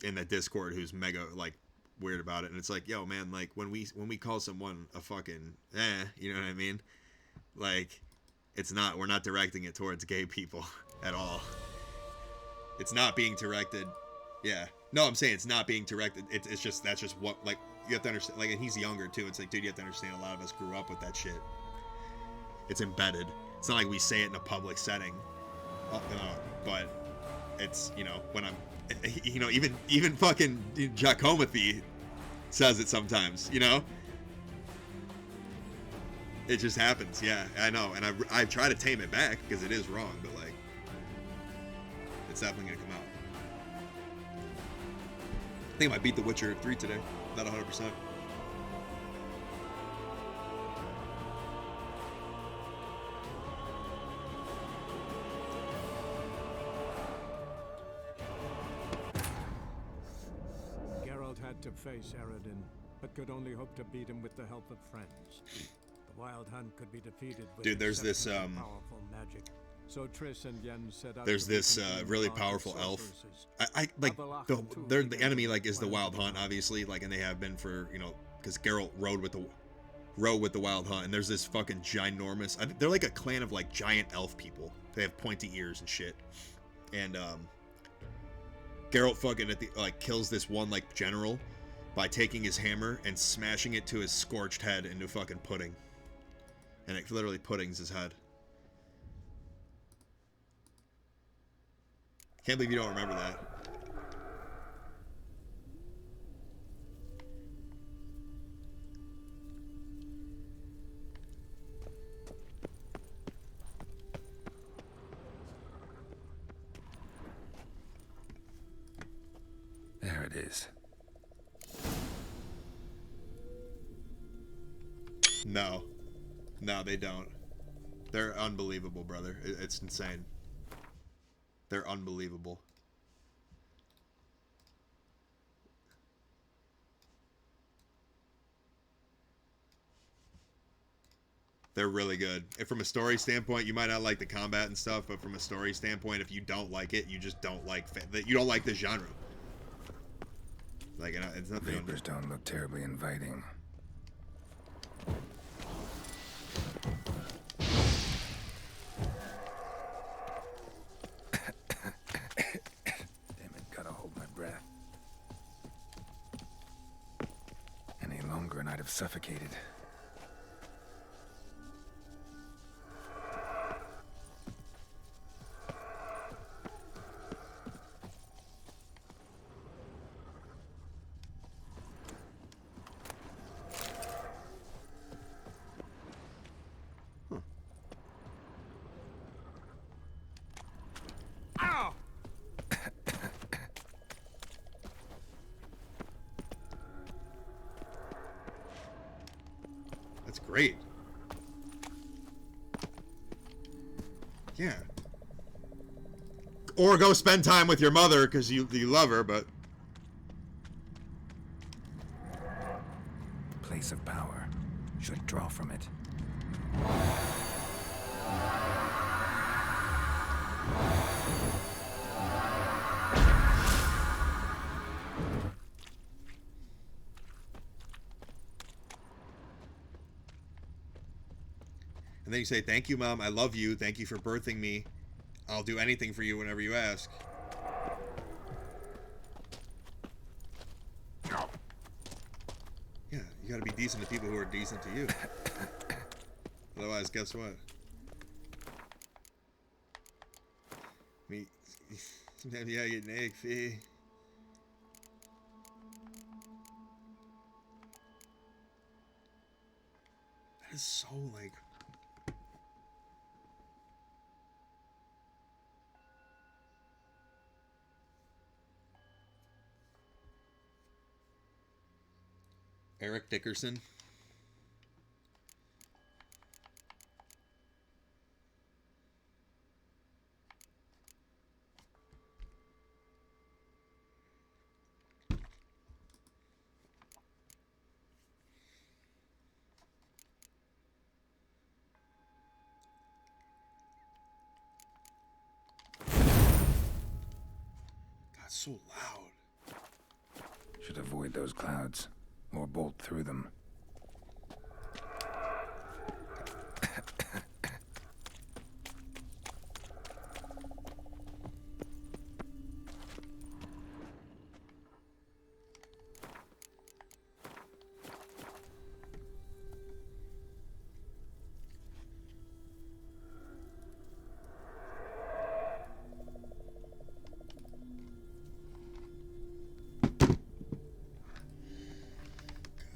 in the Discord who's mega like weird about it, and it's like, yo, man, like when we call someone a fucking you know what I mean? Like, it's not we're not directing it towards gay people at all. It's not being directed. Yeah. No, I'm saying it's not being directed. It's just that's just what like you have to understand. Like, and he's younger too. It's like, dude, you have to understand. A lot of us grew up with that shit. It's embedded. It's not like we say it in a public setting, but it's when I'm, even fucking Giacometti says it sometimes. It just happens. Yeah, I know, and I try to tame it back because it is wrong, but like, it's definitely gonna come out. I think I might beat The Witcher 3 today. Not 100%. Geralt had to face Eredin, but could only hope to beat him with the help of friends. The Wild Hunt could be defeated with Dude, there's this powerful magic. So Triss and Yen set out there's to this really powerful elf. I like the enemy like is the Wild Hunt, obviously, like, and they have been for because Geralt rode with the Wild Hunt, and there's this fucking ginormous. They're like a clan of like giant elf people. They have pointy ears and shit, and Geralt fucking kills this one like general by taking his hammer and smashing it to his scorched head into fucking pudding, and it literally puddings his head. Can't believe you don't remember that. There it is. No, they don't. They're unbelievable, brother. It's insane. They're unbelievable. They're really good. And from a story standpoint, you might not like the combat and stuff, but from a story standpoint, if you don't like it, you just don't like you don't like the genre. Like, it's nothing. Vapors don't look terribly inviting. Damn it, gotta hold my breath. Any longer and I'd have suffocated. That's great. Yeah. Or go spend time with your mother because you love her, but... Place of power. Should draw from it. And then you say, thank you, Mom. I love you. Thank you for birthing me. I'll do anything for you whenever you ask. Yeah, you gotta be decent to people who are decent to you. Otherwise, guess what? Sometimes you gotta get an egg fee. That is so, like... Eric Dickerson. God, so loud. avoid those clouds, or bolt through them.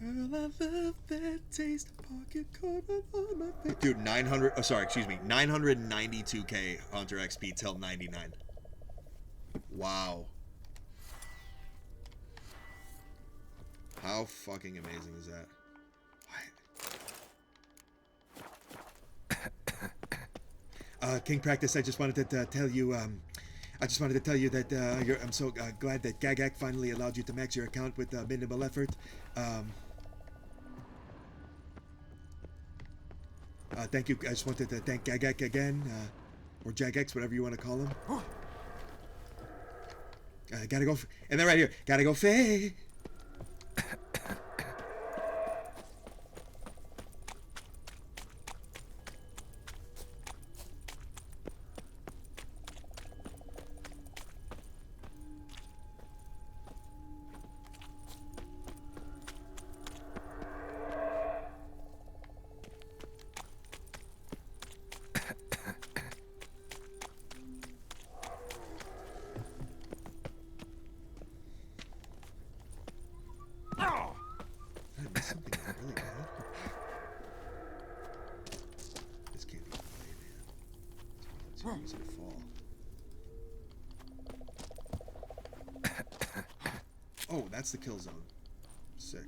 Girl, I love that taste. Pocket carbon on my face. Dude, 900. Oh, sorry, excuse me. 992k Hunter XP till 99. Wow. How fucking amazing is that? King Practice, I just wanted to tell you, that I'm so glad that Gagak finally allowed you to max your account with minimal effort. Thank you. I just wanted to thank Gagak again, or Jagex, whatever you want to call him. Gotta go, and then right here, gotta go Faye. Oh, that's the kill zone. Sick.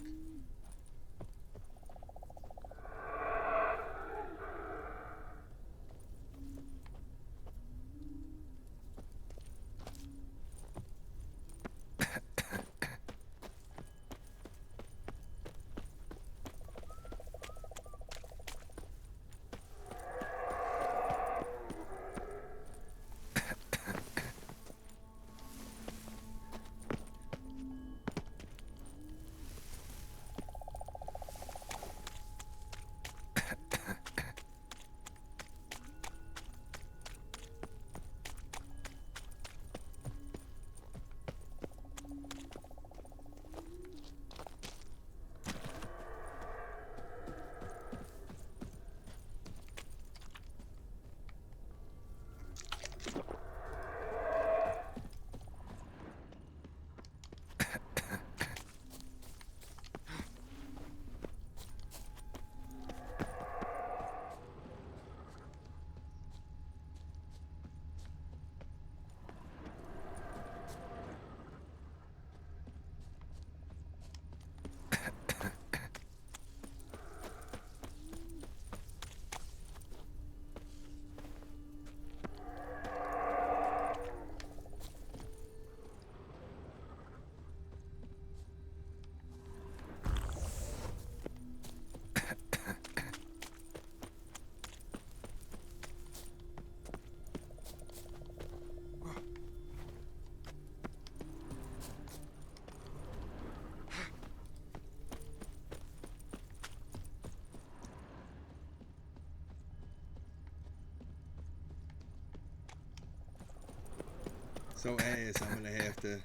So ass, I'm gonna have to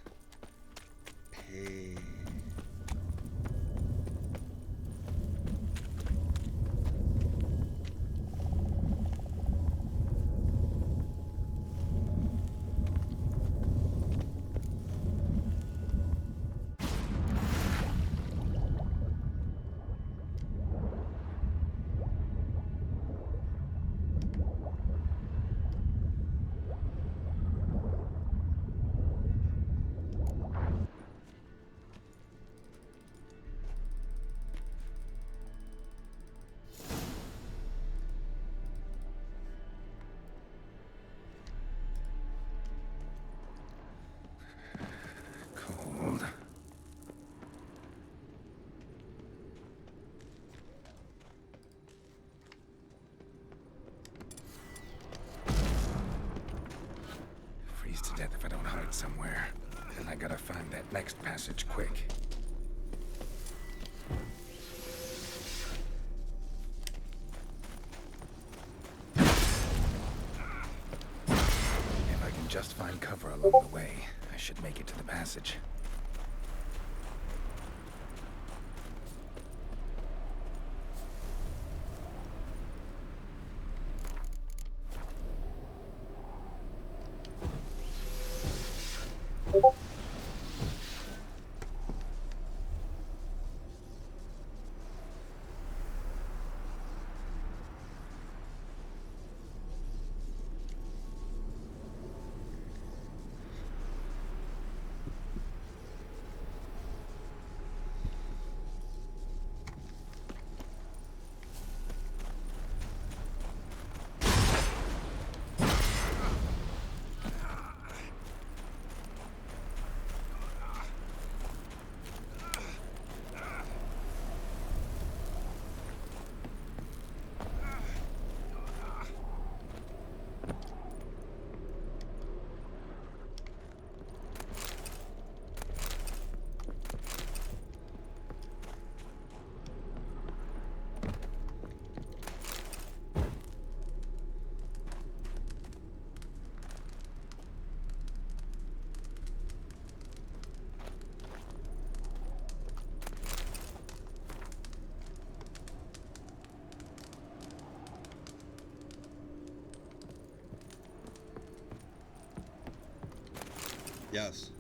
pay. Cold. Freeze to death if I don't hide somewhere. And I gotta find that next passage quick. passage. Yes.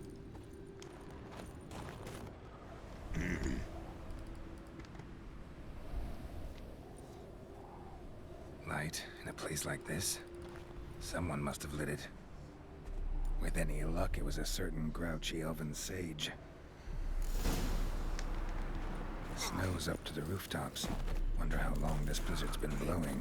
Light in a place like this? Someone must have lit it. With any luck, it was a certain grouchy elven sage. Snow's up to the rooftops. Wonder how long this blizzard's been blowing.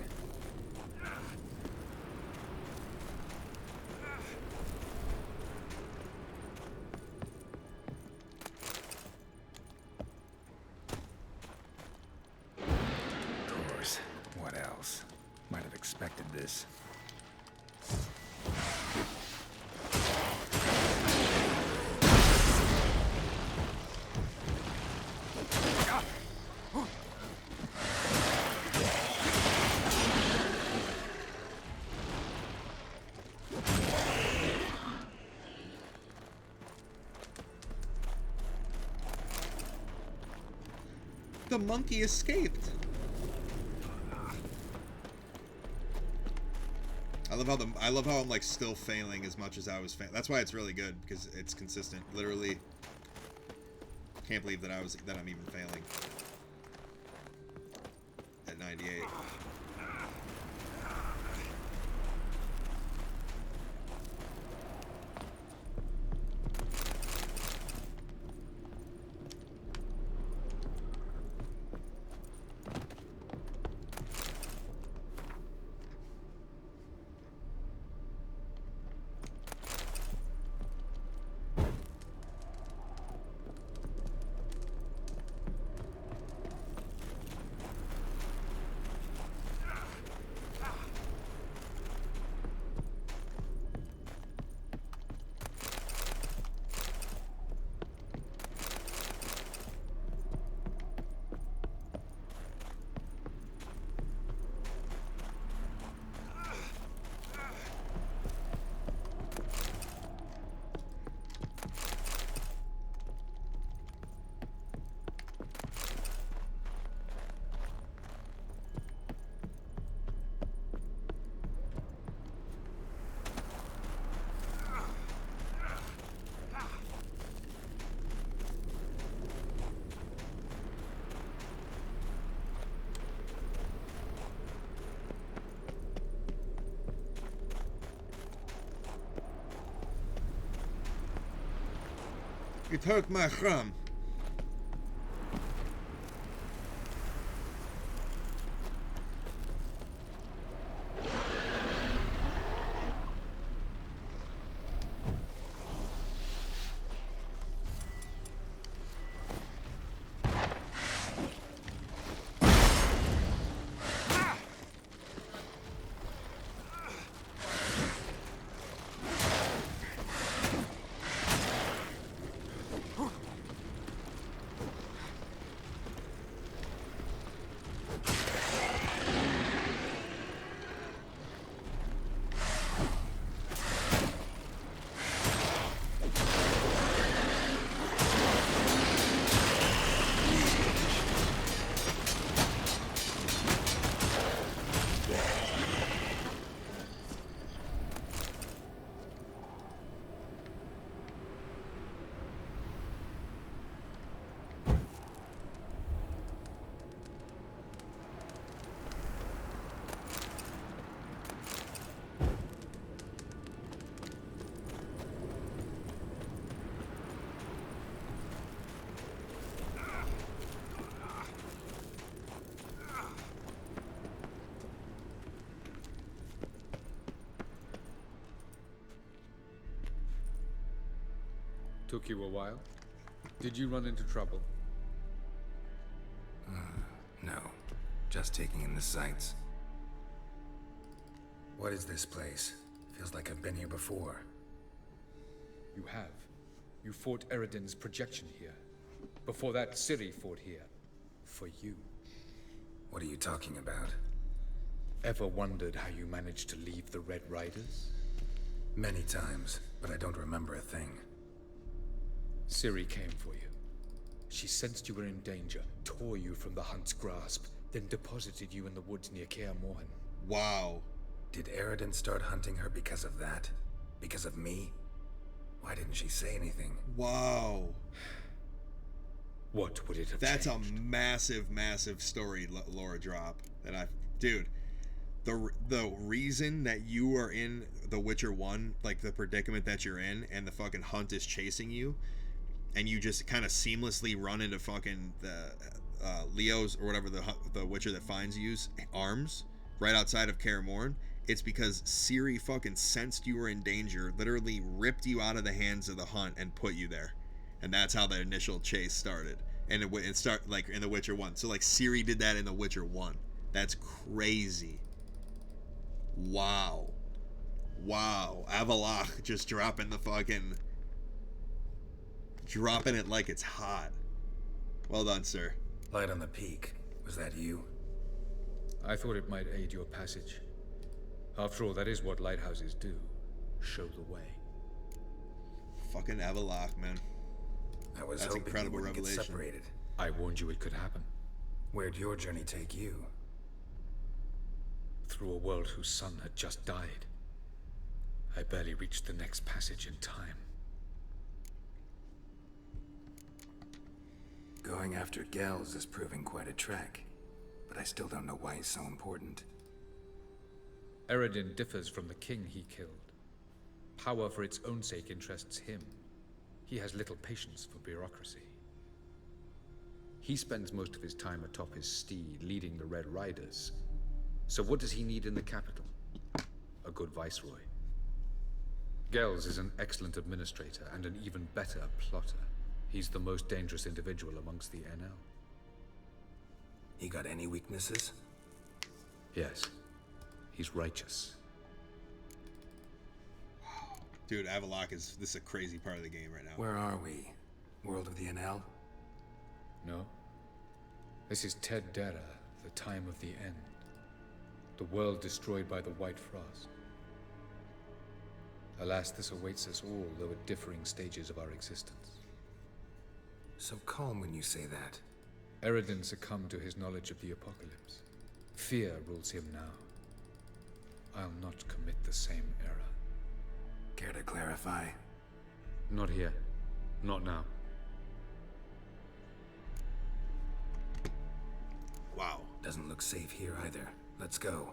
Of course. What else? Might have expected this. The monkey escaped. I love how I'm like still failing as much as I was failing. That's why it's really good, because it's consistent. Literally, can't believe that I'm even failing at 98. It hurt my thumb. Took you a while? Did you run into trouble? No. Just taking in the sights. What is this place? Feels like I've been here before. You have. You fought Eredin's projection here. Before that, Ciri fought here. For you. What are you talking about? Ever wondered how you managed to leave the Red Riders? Many times, but I don't remember a thing. Ciri came for you. She sensed you were in danger, tore you from the Hunt's grasp, then deposited you in the woods near Kaer Morhen. Wow. Did Eredin start hunting her because of that? Because of me? Why didn't she say anything? Wow. What would it have That's changed? a massive, massive story, Laura drop. Dude, the reason that you are in The Witcher 1, like the predicament that you're in, and the fucking Hunt is chasing you, and you just kind of seamlessly run into fucking the Leo's or whatever the Witcher that finds you's arms right outside of Kaer Morhen, it's because Ciri fucking sensed you were in danger, literally ripped you out of the hands of the Hunt and put you there. And that's how the initial chase started. And it start like in The Witcher 1. So like Ciri did that in The Witcher 1. That's crazy. Wow. Avallac'h just dropping it like it's hot. Well done, sir. Light on the peak. Was that you? I thought it might aid your passage. After all, that is what lighthouses do. Show the way. Fucking Avallac'h, man. I was That's hoping incredible we wouldn't get revelation. separated. I warned you it could happen. Where'd your journey take you? Through a world whose sun had just died. I barely reached the next passage in time. Going after Gels is proving quite a trek, but I still don't know why he's so important. Eredin differs from the king he killed. Power for its own sake interests him. He has little patience for bureaucracy. He spends most of his time atop his steed, leading the Red Riders. So what does he need in the capital? A good viceroy. Gels is an excellent administrator and an even better plotter. He's the most dangerous individual amongst the NL. He got any weaknesses? Yes. He's righteous. Dude, Avallac'h this is a crazy part of the game right now. Where are we? World of the NL? No. This is Ted Dara, the time of the end. The world destroyed by the White Frost. Alas, this awaits us all, though at differing stages of our existence. So calm when you say that. Eredin succumbed to his knowledge of the apocalypse. Fear rules him now. I'll not commit the same error. Care to clarify? Not here. Not now. Wow. Doesn't look safe here either. Let's go.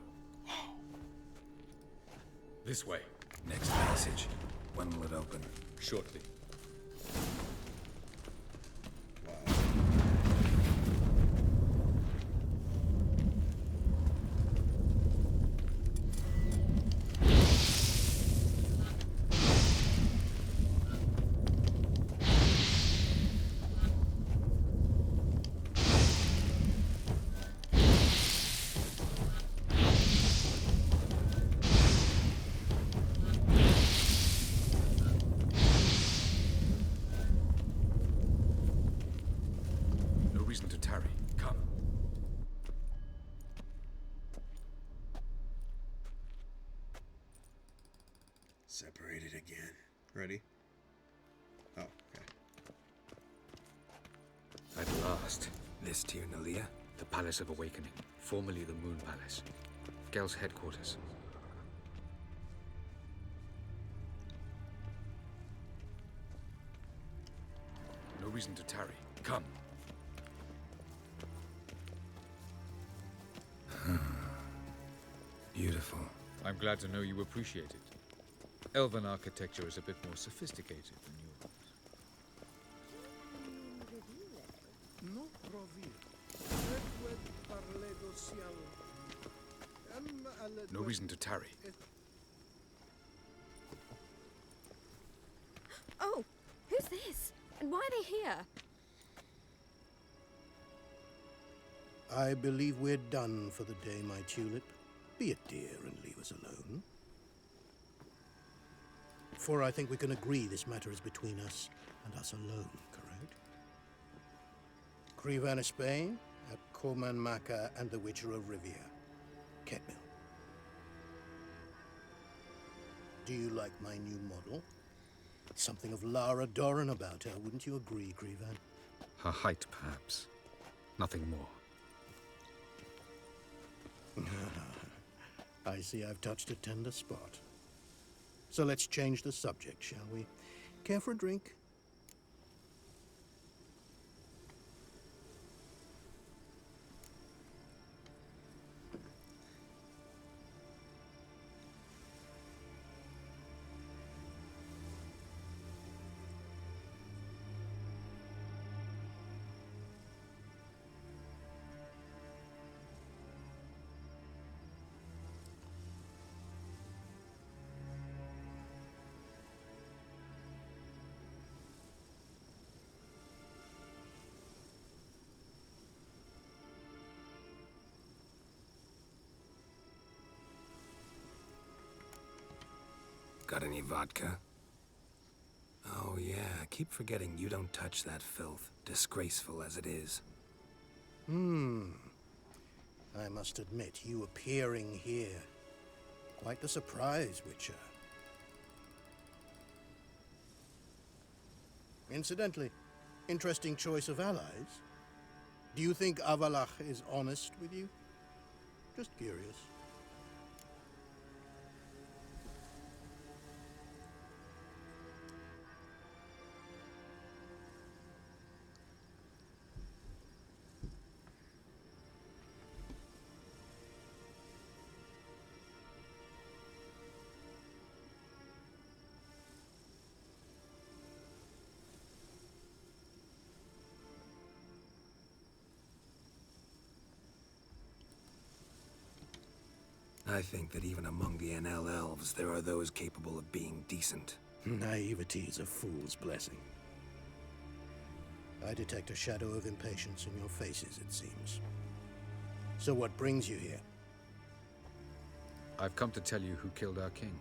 This way. Next passage. When will it open? Shortly. Wow. No reason to tarry. Come. Separated again. Ready? Oh, okay. At last. This Tyr Nalia? The Palace of Awakening, formerly the Moon Palace. Gel's headquarters. No reason to tarry. Come. Beautiful. I'm glad to know you appreciate it. Elven architecture is a bit more sophisticated than yours. No reason to tarry. Oh, who's this? are they here? I believe we're done for the day, my tulip. Be a dear and leave us alone. For I think we can agree this matter is between us and us alone, correct? Crevan of Spain, at Corman Maca and the Witcher of Rivia. Ketmil. Do you like my new model? Something of Lara Doran about her, wouldn't you agree, Crevan? Her height, perhaps. Nothing more. I see I've touched a tender spot. So let's change the subject, shall we? Care for a drink? Got any vodka? Oh yeah, I keep forgetting you don't touch that filth, disgraceful as it is. I must admit, you appearing here. Quite the surprise, Witcher. Incidentally, interesting choice of allies. Do you think Avalach is honest with you? Just curious. I think that even among the NL elves, there are those capable of being decent. Naivety is a fool's blessing. I detect a shadow of impatience in your faces, it seems. So what brings you here? I've come to tell you who killed our king.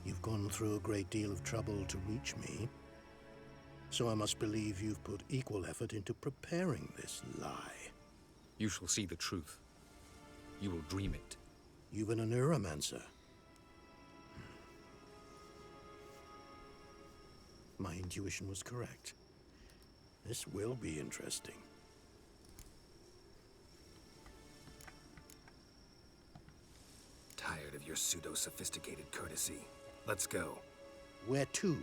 You've gone through a great deal of trouble to reach me. So I must believe you've put equal effort into preparing this lie. You shall see the truth. You will dream it. You've an neuromancer. My intuition was correct. This will be interesting. Tired of your pseudo-sophisticated courtesy. Let's go. Where to,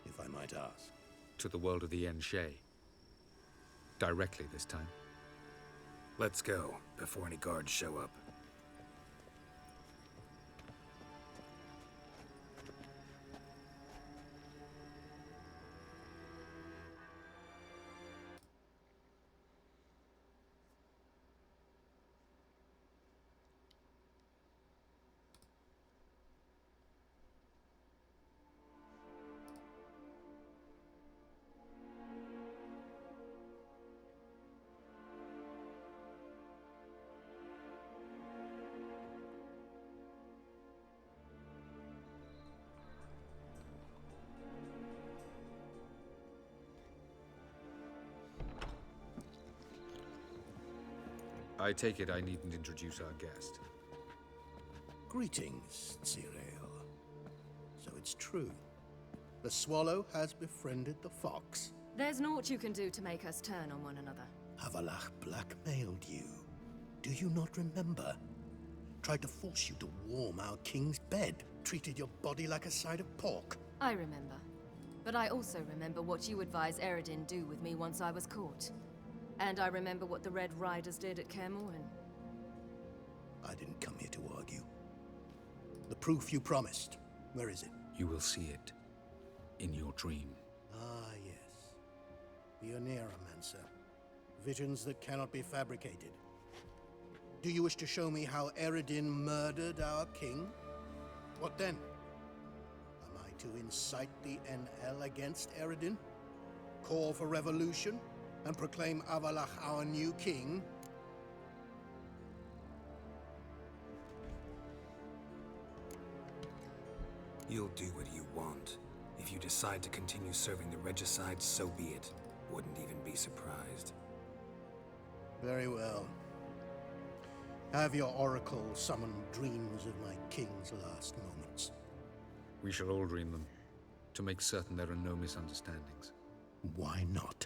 if I might ask? To the world of the Enshe. Directly this time. Let's go, before any guards show up. I take it I needn't introduce our guest. Greetings, Cyril. So it's true. The swallow has befriended the fox. There's naught you can do to make us turn on one another. Avalach blackmailed you. Do you not remember? Tried to force you to warm our king's bed. Treated your body like a side of pork. I remember. But I also remember what you advised Eredin do with me once I was caught. And I remember what the Red Riders did at Kaer Morhen. I didn't come here to argue. The proof you promised. Where is it? You will see it. In your dream. Ah, yes. The Oneiromancer. Visions that cannot be fabricated. Do you wish to show me how Eredin murdered our king? What then? Am I to incite the NL against Eredin? Call for revolution and proclaim Avalach our new king? You'll do what you want. If you decide to continue serving the regicide, so be it. Wouldn't even be surprised. Very well. Have your oracle summon dreams of my king's last moments. We shall all dream them, to make certain there are no misunderstandings. Why not?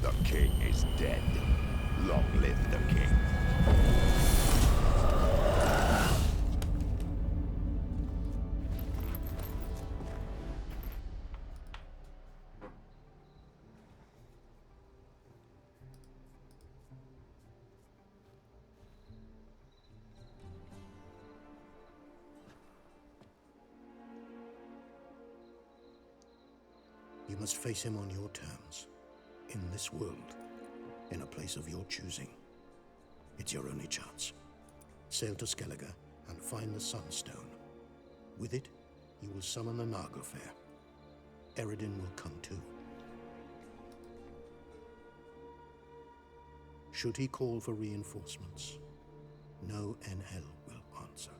The king is dead. Long live the king. You must face him on your terms. In this world, in a place of your choosing. It's your only chance. Sail to Skellige and find the Sunstone. With it, you will summon the Naglfar. Eredin will come too. Should he call for reinforcements, no NL will answer.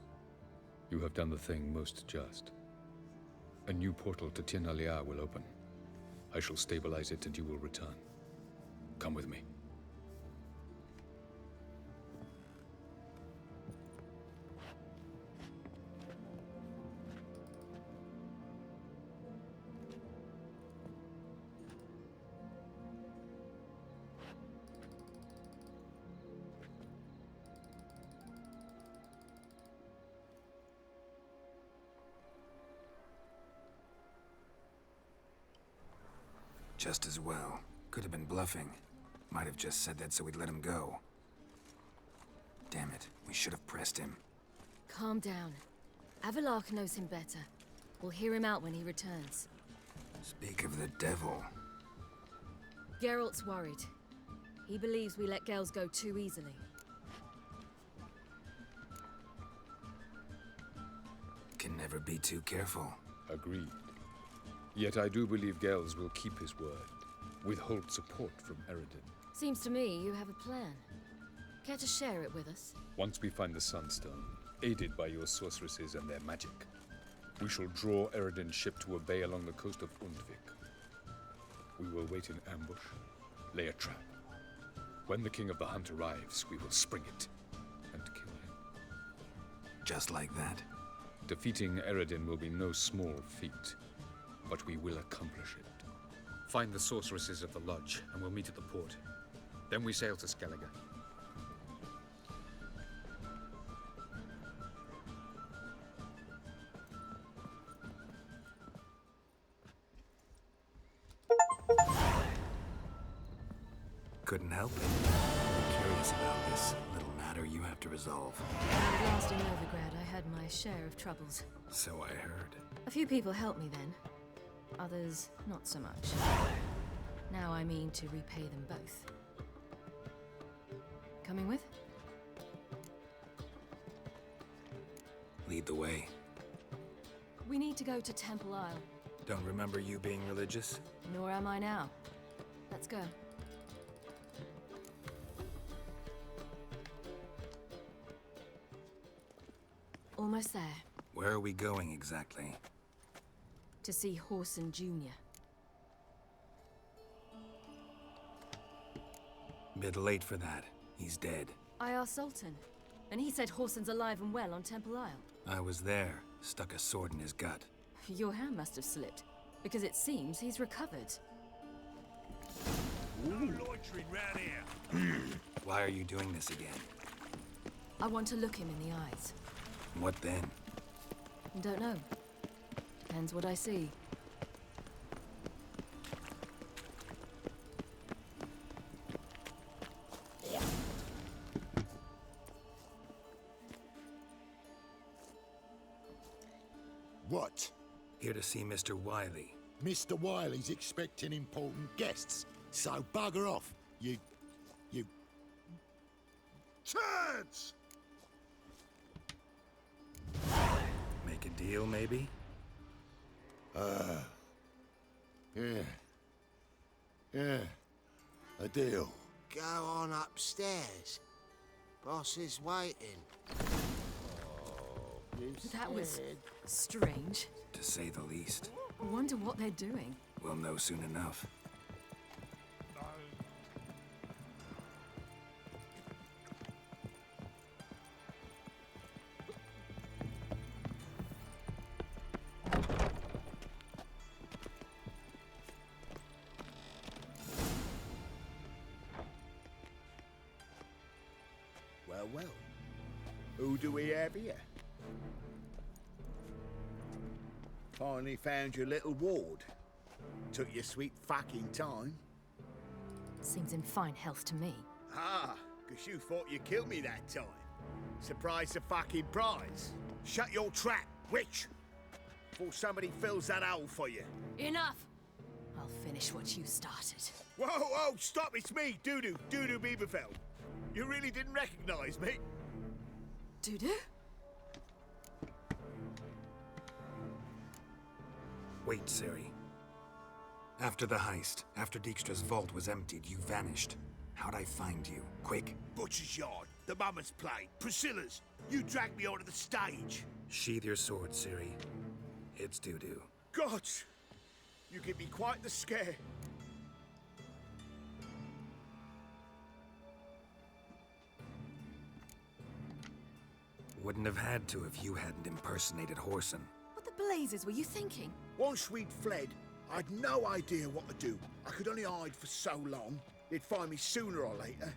You have done the thing most just. A new portal to Tir na Liar will open. I shall stabilize it and you will return. Come with me. Just as well. Could have been bluffing. Might have just said that so we'd let him go. Damn it, we should have pressed him. Calm down. Avalach knows him better. We'll hear him out when he returns. Speak of the devil. Geralt's worried. He believes we let Gels go too easily. Can never be too careful. Agreed. Yet I do believe Gels will keep his word. Withhold support from Eredin. Seems to me you have a plan. Care to share it with us? Once we find the Sunstone, aided by your sorceresses and their magic, we shall draw Eredin's ship to a bay along the coast of Undvik. We will wait in ambush, lay a trap. When the King of the Hunt arrives, we will spring it and kill him. Just like that. Defeating Eredin will be no small feat, but we will accomplish it. Find the sorceresses of the lodge, and we'll meet at the port. Then we sail to Skellige. Couldn't help it. I'm curious about this little matter you have to resolve. At last in Novigrad, I had my share of troubles. So I heard. A few people helped me then. Others, not so much. Now I mean to repay them both. Coming with? Lead the way. We need to go to Temple Isle. Don't remember you being religious? Nor am I now. Let's go. Almost there. Where are we going exactly? To see Whoreson Jr. Bit late for that. He's dead. I asked Sultan, and he said Whoreson's alive and well on Temple Isle. I was there. Stuck a sword in his gut. Your hand must have slipped, because it seems he's recovered. loitering round here. Why are you doing this again? I want to look him in the eyes. What then? Don't know. Depends what I see. What? Here to see Mr. Wiley. Mr. Wiley's expecting important guests, so bugger off, you turds! Make a deal, maybe? Yeah, a deal. Go on upstairs. Boss is waiting. That was strange. To say the least. I wonder what they're doing. We'll know soon enough. Well. Who do we have here? Finally found your little ward. Took your sweet fucking time. Seems in fine health to me. Ah, 'cause you thought you killed me that time. Surprise the fucking prize. Shut your trap, witch! Before somebody fills that hole for you. Enough! I'll finish what you started. Whoa, stop, it's me, Dudu Beaverfeld. You really didn't recognize me? Dudu? Wait, Ciri. After the heist, after Dijkstra's vault was emptied, you vanished. How'd I find you? Quick. Butcher's Yard, the Mama's Plate, Priscilla's. You dragged me onto the stage. Sheathe your sword, Ciri. It's Dudu. God, you give me quite the scare. Wouldn't have had to if you hadn't impersonated Whoreson. What the blazes were you thinking? Once we'd fled, I'd no idea what to do. I could only hide for so long. They'd find me sooner or later.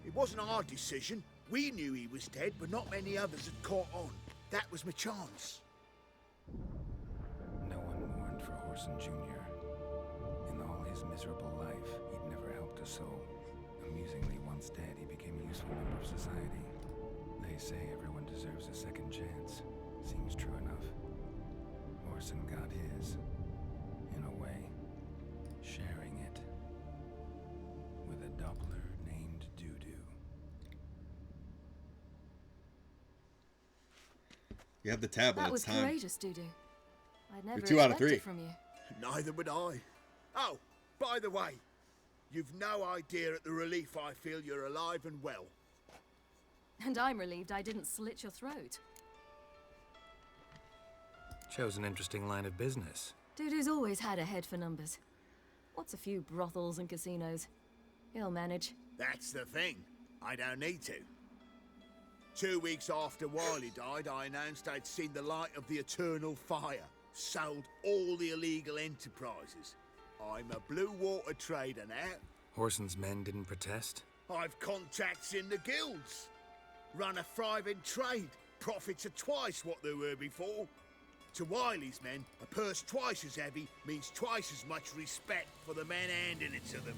It wasn't our decision. We knew he was dead, but not many others had caught on. That was my chance. No one mourned for Whoreson Jr. In all his miserable life, he'd never helped a soul. Amusingly, once dead, he became a useful member of society. They say everyone deserves a second chance. Seems true enough. Whoreson got his, in a way, sharing it with a Doppler named Dudu. You have the tablet. That was It's time. courageous, Dudu. I'd never You're 2 out of expected 3. from you. Neither would I. Oh, by the way, you've no idea at the relief I feel you're alive and well. And I'm relieved I didn't slit your throat. Chose an interesting line of business. Dudu's always had a head for numbers. What's a few brothels and casinos? He'll manage. That's the thing. I don't need to. 2 weeks after Wiley died, I announced I'd seen the light of the eternal fire. Sold all the illegal enterprises. I'm a blue water trader now. Whoreson's men didn't protest? I've contacts in the guilds. Run a thriving trade. Profits are twice what they were before. To Wiley's men, a purse twice as heavy means twice as much respect for the men handing it to them.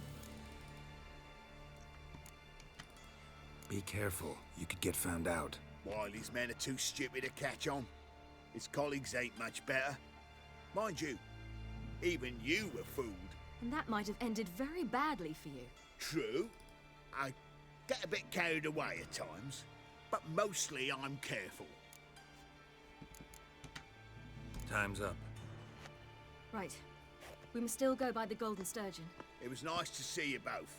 Be careful. You could get found out. Wiley's men are too stupid to catch on. His colleagues ain't much better. Mind you, even you were fooled. And that might have ended very badly for you. True. I get a bit carried away at times, but mostly I'm careful. Time's up. Right. We must still go by the Golden Sturgeon. It was nice to see you both.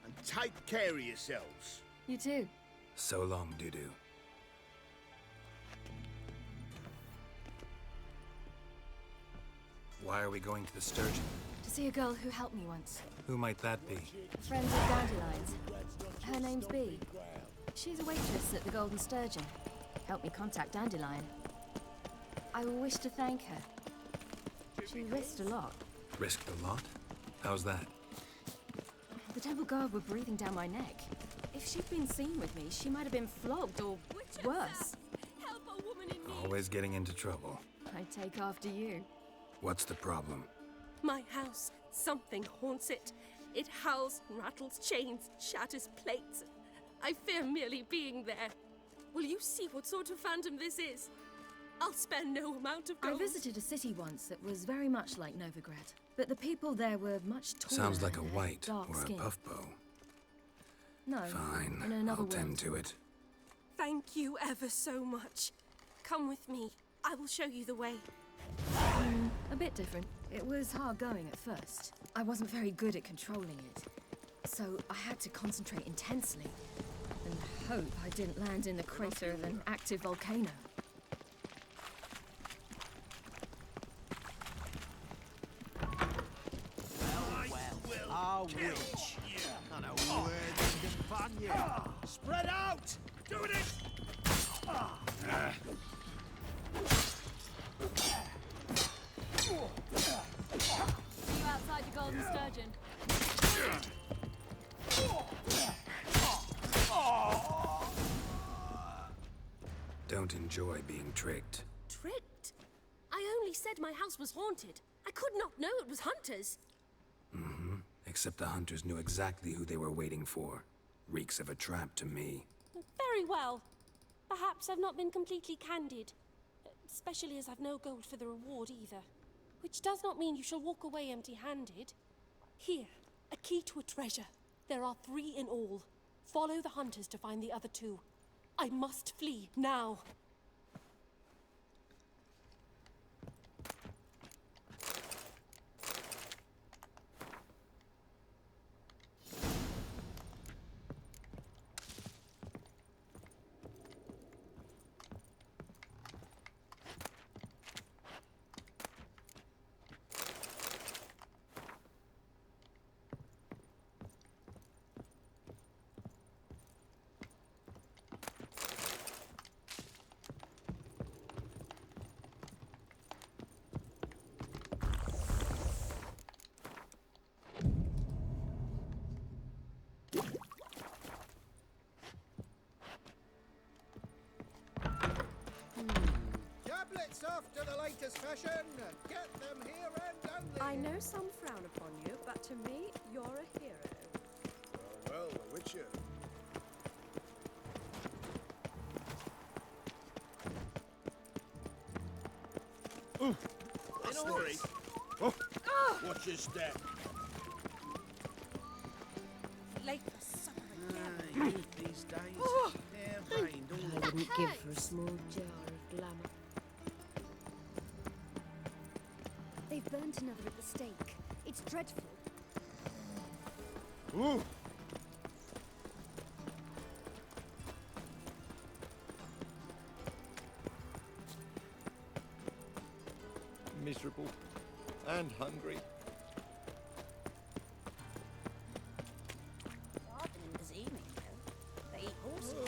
And take care of yourselves. You too. So long, Dudu. Why are we going to the Sturgeon? To see a girl who helped me once. Who might that be? Friends of Dandelion's. Her name's Bee. She's a waitress at the Golden Sturgeon. Helped me contact Dandelion. I wish to thank her. She risked a lot. Risked a lot? How's that? The temple guard were breathing down my neck. If she'd been seen with me, she might have been flogged or worse. Help a woman in need. Always getting into trouble. I take after you. What's the problem? My house. Something haunts it. It howls, rattles chains, shatters plates. I fear merely being there. Will you see what sort of phantom this is? I'll spare no amount of I gold. visited a city once that was very much like Novigrad, but the people there were much taller. Sounds like a and had white dark or skin. a puff bow. No, Fine, in another I'll word. tend to it. Thank you ever so much. Come with me. I will show you the way. A bit different. It was hard going at first. I wasn't very good at controlling it, so I had to concentrate intensely and hope I didn't land in the crater of an active volcano. Our witch. And a worthy companion. Spread out! Doing it! See you outside the Golden Sturgeon. Don't enjoy being tricked. Tricked? I only said my house was haunted. I could not know it was hunters. Except the hunters knew exactly who they were waiting for. Reeks of a trap to me. Very well. Perhaps I've not been completely candid. Especially as I've no gold for the reward either. Which does not mean you shall walk away empty-handed. Here, a key to a treasure. There are 3 in all. Follow the hunters to find the other 2. I must flee now. Tablets after the latest fashion. Get them here and only. I know some frown upon you, but to me, you're a hero. Well, the Witcher. Sorry. Watch your step. Late for supper again. Youth these days. They're brained all over. Wouldn't give for a small jar of glamour. They've burnt another at the stake. It's dreadful. Ooh. Miserable and hungry. Rather than this evening, though. They eat horses.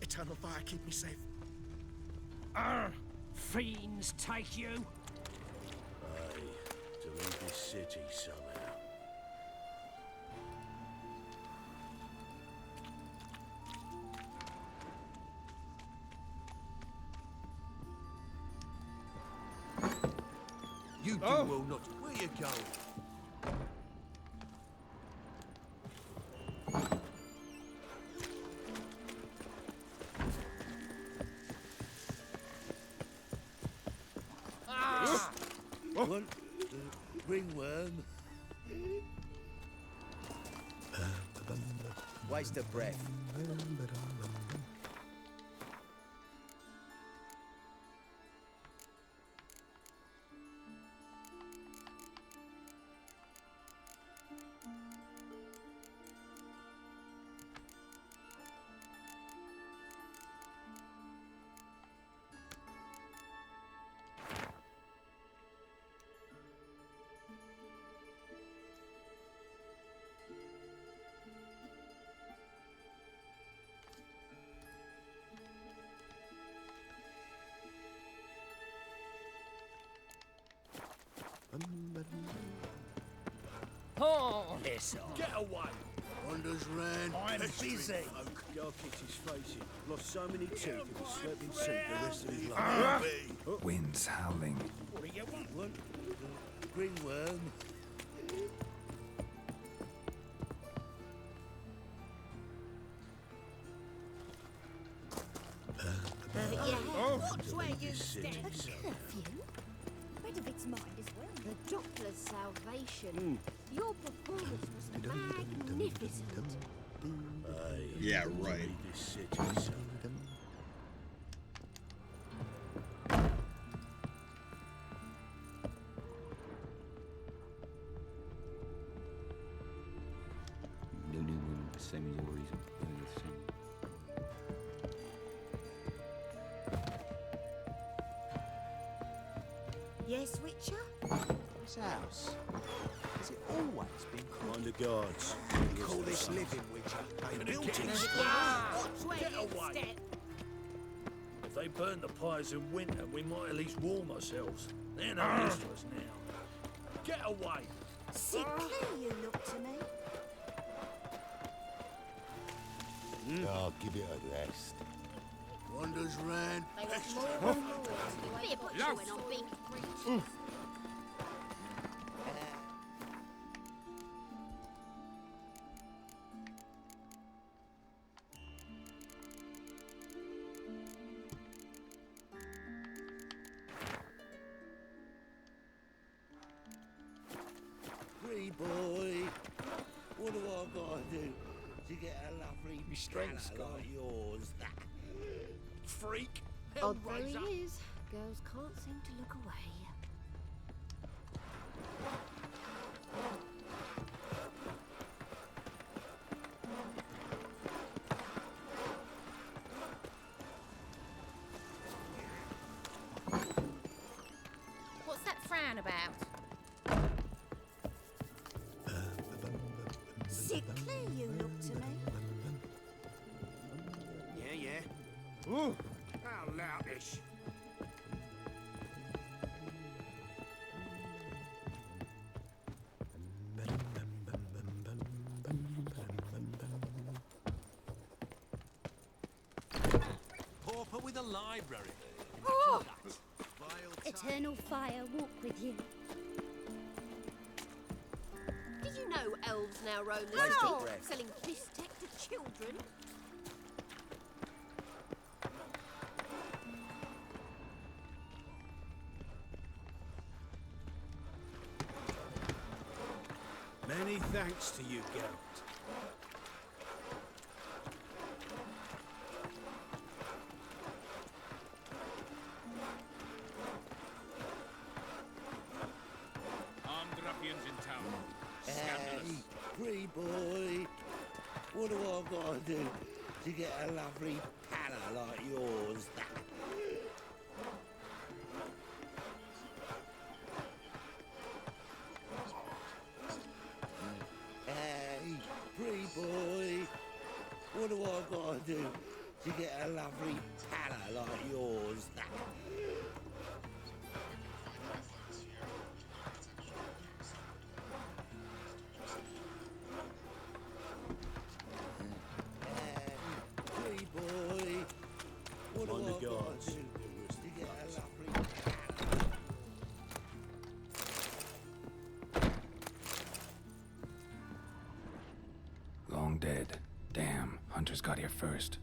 Eternal fire, keep me safe. Fiends take you! Aye, to leave this city somehow. You do well not. Where you going? What? Ringworm? Waste of breath. Oh, piss off. Get away! Wanders round. I'm pestering busy. folk. Guy kicked his face in. Lost so many teeth he was sleeping soup the rest of his Ah! life. Winds howling. What do you want? Ringworm. Watch where you step. A curfew? Rid of its mind as well. The Doppler's salvation. Your performance was magnificent. Yeah, right. This city, son. No new woman, the same as your reason. Yes, Witcher? This house. Has it always been Mind the guards. call this living, Witcher? They built it. Watch where Get you away. step. If they burn the pyres in winter, we might at least warm ourselves. They're no use to us now. Get away! Sickly you look to me. Oh, give it a rest. Wanders round. They want pestering more and more. Be a butcher when I'm being preached. Free boy. What do I gotta do to get a lovely strength's fella like yours? Freak! Odd though he is, girls can't seem to look away. What's that frown about? Sickly you look to me. Yeah. Ooh, how loutish. Pauper with a library. Oh! Eternal fire walk with you. Did you know elves now roam the Waste of streets breath. selling bistec to children? Many thanks to you, Geralt. Armed ruffians in town. Hey, free boy. What do I gotta do to get a lovely palla like yours? Hey, free boy. What do I gotta do to get a lovely palla like yours? Free boy. What do Mind the I gotta guards. do to get a lovely Long dead. Damn, hunters got here first.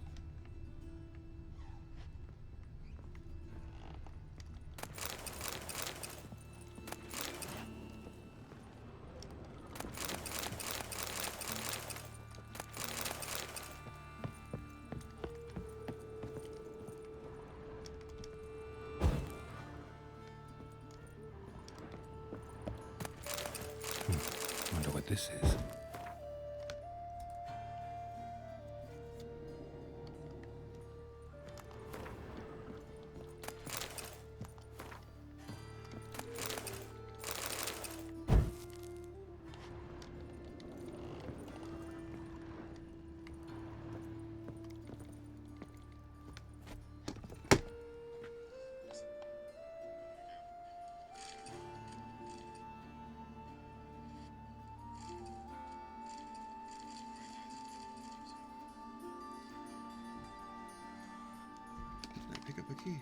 Wonder what this is. Skip a key.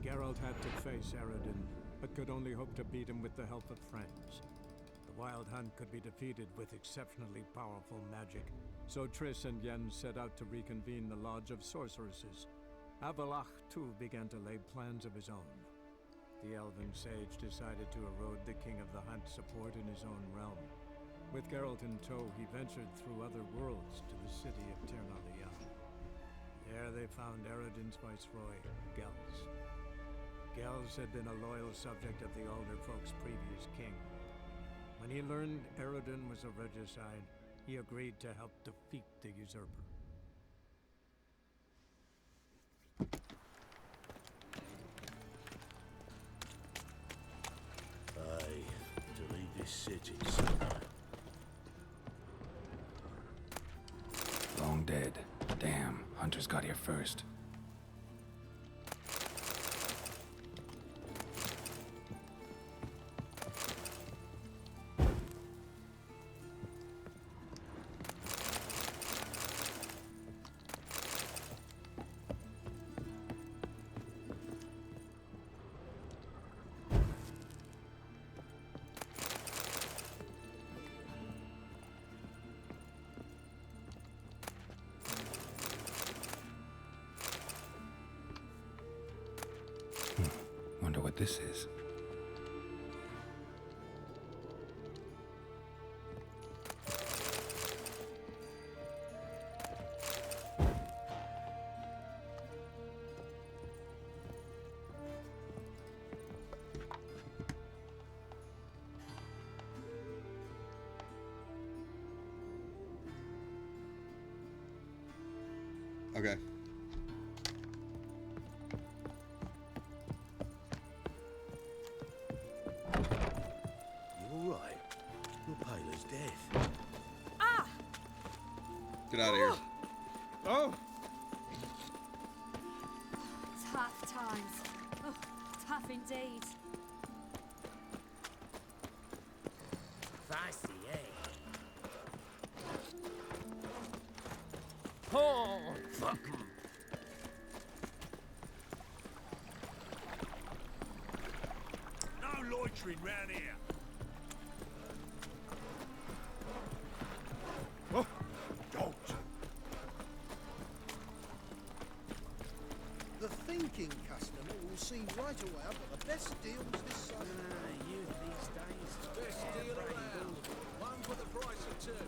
Geralt had to face Eredin, but could only hope to beat him with the help of friends. The Wild Hunt could be defeated with exceptionally powerful magic, so Triss and Yen set out to reconvene the Lodge of Sorceresses. Avallac'h, too, began to lay plans of his own. The elven sage decided to erode the King of the Hunt's support in his own realm. With Geralt in tow, he ventured through other worlds to the city of Tir na There they found Eredin's viceroy, Gels. Gels had been a loyal subject of the Alder Folk's previous king. When he learned Eredin was a regicide, he agreed to help defeat the usurper. Aye, to leave this city somehow. Long dead. Damn, Hunters got here first. Wonder what this is. Okay. You alright? You're pale as death. Ah! Get out of here. Oh! Tough times. Oh, tough indeed. Fancy, eh? Oh, fuck. No loitering round here. Oh, dogs. The thinking customer will see right away I've got the best deals this summer. You these days. Best deal around. One for the price of two.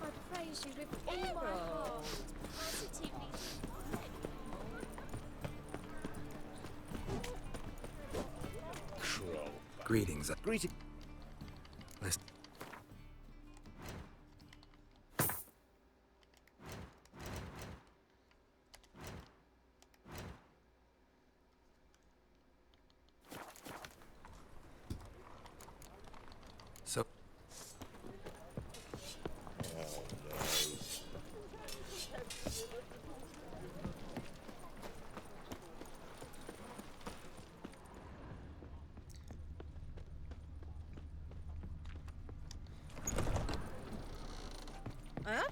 I praise you with all my heart. Positively. Greetings. Greeting. Listen. So. Huh?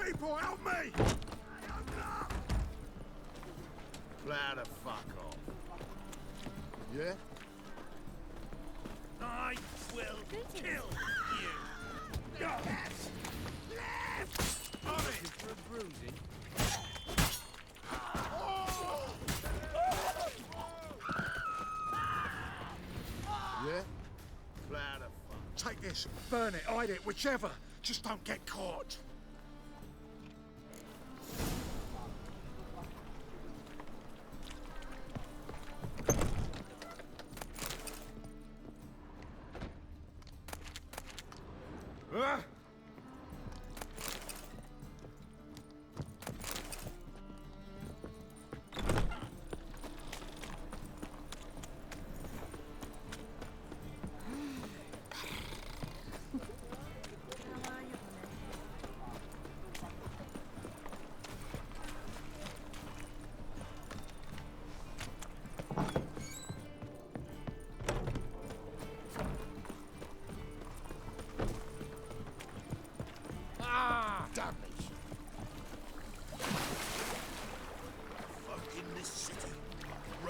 People, help me! Plow the fuck off. Yeah? I will kill you. Left! Left! On it! For a bruising. Yeah? Plow the fuck. Take this, burn it, hide it, whichever. Just don't get caught.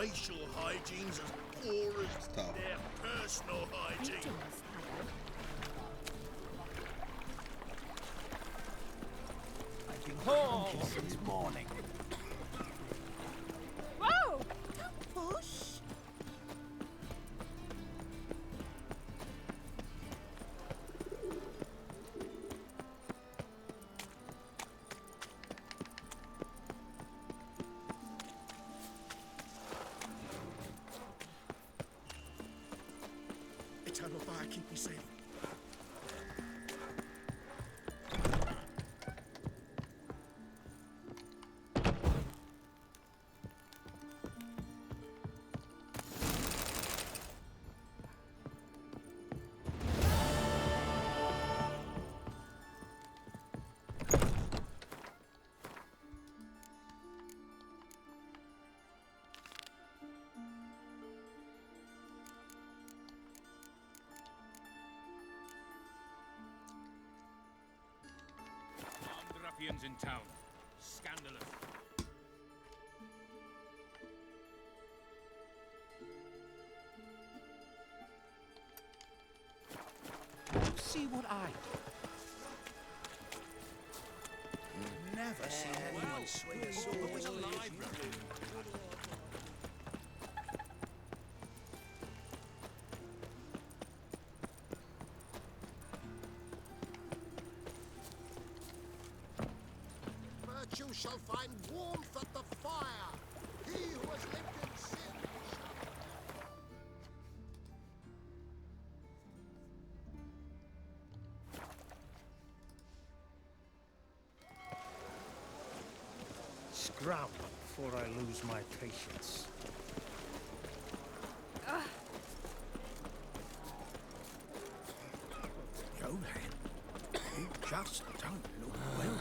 facial hygiene's as poor as their personal hygiene. I've been cranky since morning. Whoa! Don't push! Eternal fire, keep me safe. Armed ruffians in town. Scandalous. See what I Never seen anyone swing a sword as clean as you do. Virtue shall find warmth at the fire. He who has lived in sin Scram before I lose my patience. Jolan, you just don't look well.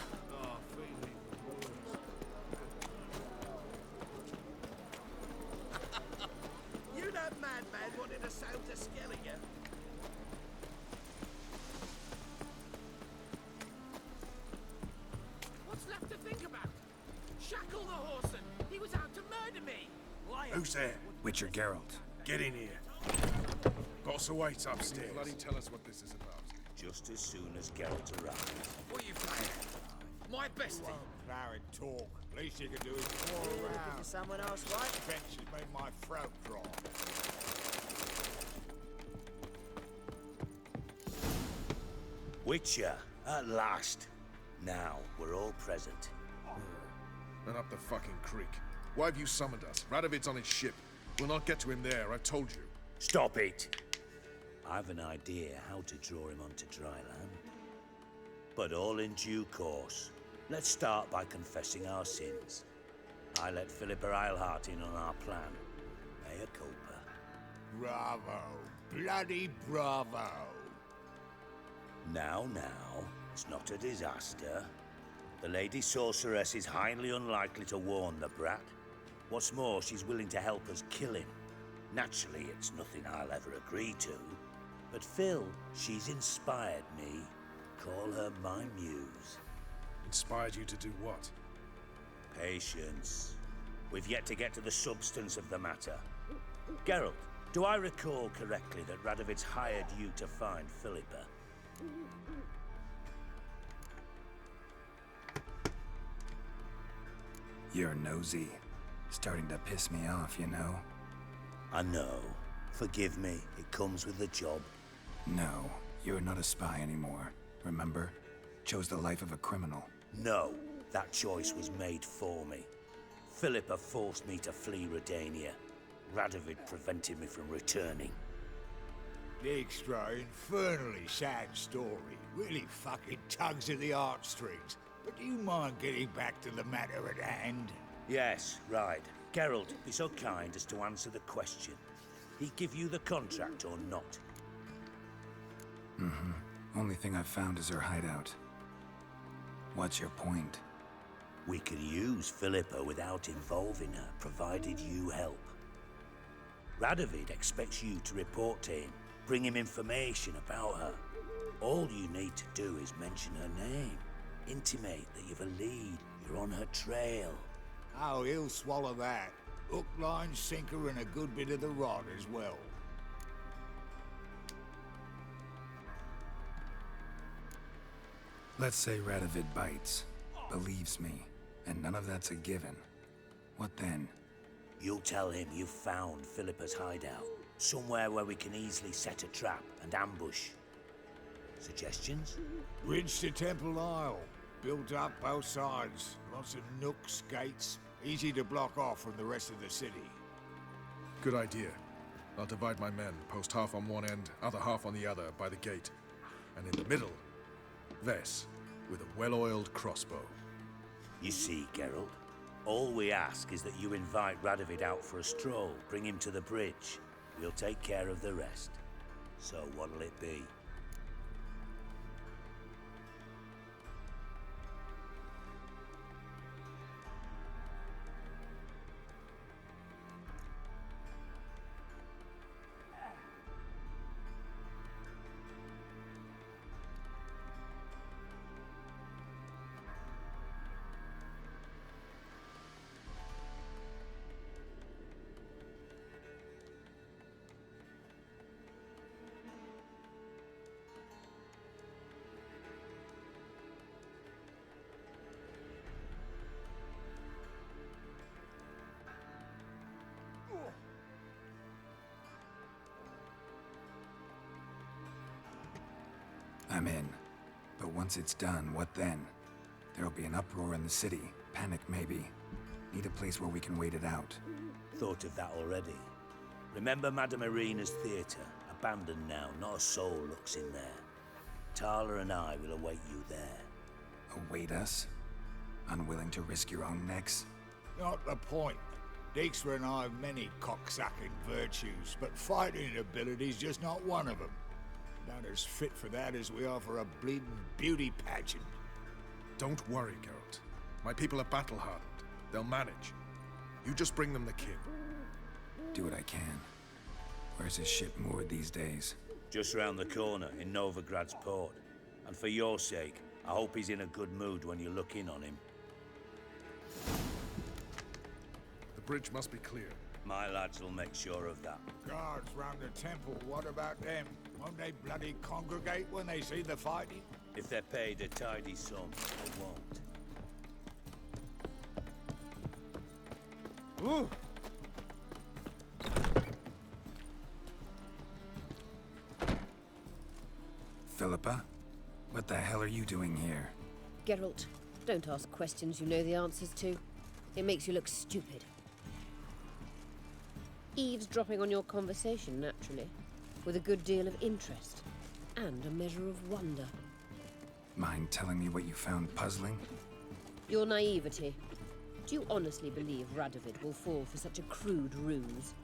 You that madman wanted to sail to Skellige. What's left to think about? Shackle the Horson! He was out to murder me! Who's there? Witcher Geralt. Get in here. Boss awaits upstairs. Bloody tell us what this is about. Just as soon as Geralt arrives. What are you playing? My bestie! Flowering talk. Least you can do is crawl around. For someone else, right? Fetch has made my throat dry. Witcher, at last. Now we're all present. And up the fucking creek. Why have you summoned us? Radovid's on his ship. We'll not get to him there, I told you. Stop it! I've an idea how to draw him onto dry land. But all in due course. Let's start by confessing our sins. I let Philippa Eilhart in on our plan. Mea culpa. Bravo. Bloody bravo. Now, it's not a disaster. The Lady Sorceress is highly unlikely to warn the brat. What's more, she's willing to help us kill him. Naturally, it's nothing I'll ever agree to. But Phil, she's inspired me. Call her my muse. Inspired you to do what? Patience. We've yet to get to the substance of the matter. Geralt, do I recall correctly that Radovid's hired you to find Philippa? You're nosy. Starting to piss me off, you know? I know. Forgive me. It comes with the job. No, you're not a spy anymore. Remember? Chose the life of a criminal. No, that choice was made for me. Philippa forced me to flee Redania. Radovid prevented me from returning. The extra infernally sad story. Really fucking tugs at the heartstrings. But do you mind getting back to the matter at hand? Yes, right. Geralt, be so kind as to answer the question. He give you the contract or not? Only thing I've found is her hideout. What's your point? We can use Philippa without involving her, provided you help. Radovid expects you to report to him, bring him information about her. All you need to do is mention her name. Intimate that you've a lead, you're on her trail. Oh, he'll swallow that. Hook, line, sinker, and a good bit of the rod as well. Let's say Radovid bites, believes me, and none of that's a given. What then? You'll tell him you found Philippa's hideout. Somewhere where we can easily set a trap and ambush. Suggestions? Ridge to Temple Isle. Built up both sides. Lots of nooks, gates. Easy to block off from the rest of the city. Good idea. I'll divide my men, post half on one end, other half on the other, by the gate. And in the middle, Vess, with a well-oiled crossbow. You see, Geralt, all we ask is that you invite Radovid out for a stroll, bring him to the bridge. We'll take care of the rest. So what'll it be? I'm in. But once it's done, what then? There'll be an uproar in the city. Panic, maybe. Need a place where we can wait it out. Thought of that already. Remember Madame Irina's theatre? Abandoned now, not a soul looks in there. Tala and I will await you there. Await us? Unwilling to risk your own necks? Not the point. Dijkstra and I have many cocksucking virtues, but fighting ability's just not one of them. Not as fit for that as we are for a bleeding beauty pageant. Don't worry, Geralt. My people are battle-hardened. They'll manage. You just bring them the king. Do what I can. Where's his ship moored these days? Just round the corner, in Novigrad's port. And for your sake, I hope he's in a good mood when you look in on him. The bridge must be clear. My lads will make sure of that. Guards round the temple, what about them? Won't they bloody congregate when they see the fighting? If they're paid a tidy sum, they won't. Ooh! Philippa? What the hell are you doing here? Geralt, don't ask questions you know the answers to. It makes you look stupid. Eavesdropping on your conversation, naturally, with a good deal of interest and a measure of wonder. Mind telling me what you found puzzling? Your naivety. Do you honestly believe Radovid will fall for such a crude ruse?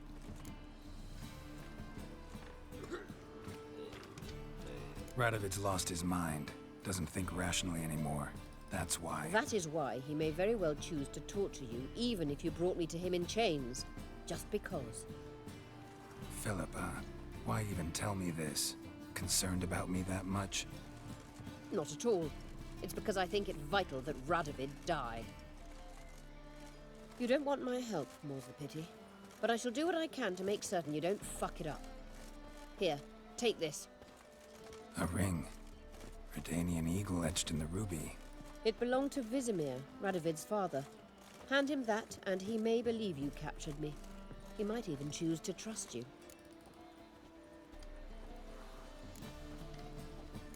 Radovid's lost his mind. Doesn't think rationally anymore. That's why. That is why he may very well choose to torture you, even if you brought me to him in chains. Just because. Philippa, why even tell me this? Concerned about me that much? Not at all. It's because I think it vital that Radovid die. You don't want my help, more's the pity. But I shall do what I can to make certain you don't fuck it up. Here, take this. A ring. Redanian eagle etched in the ruby. It belonged to Vizimir, Radovid's father. Hand him that, and he may believe you captured me. He might even choose to trust you.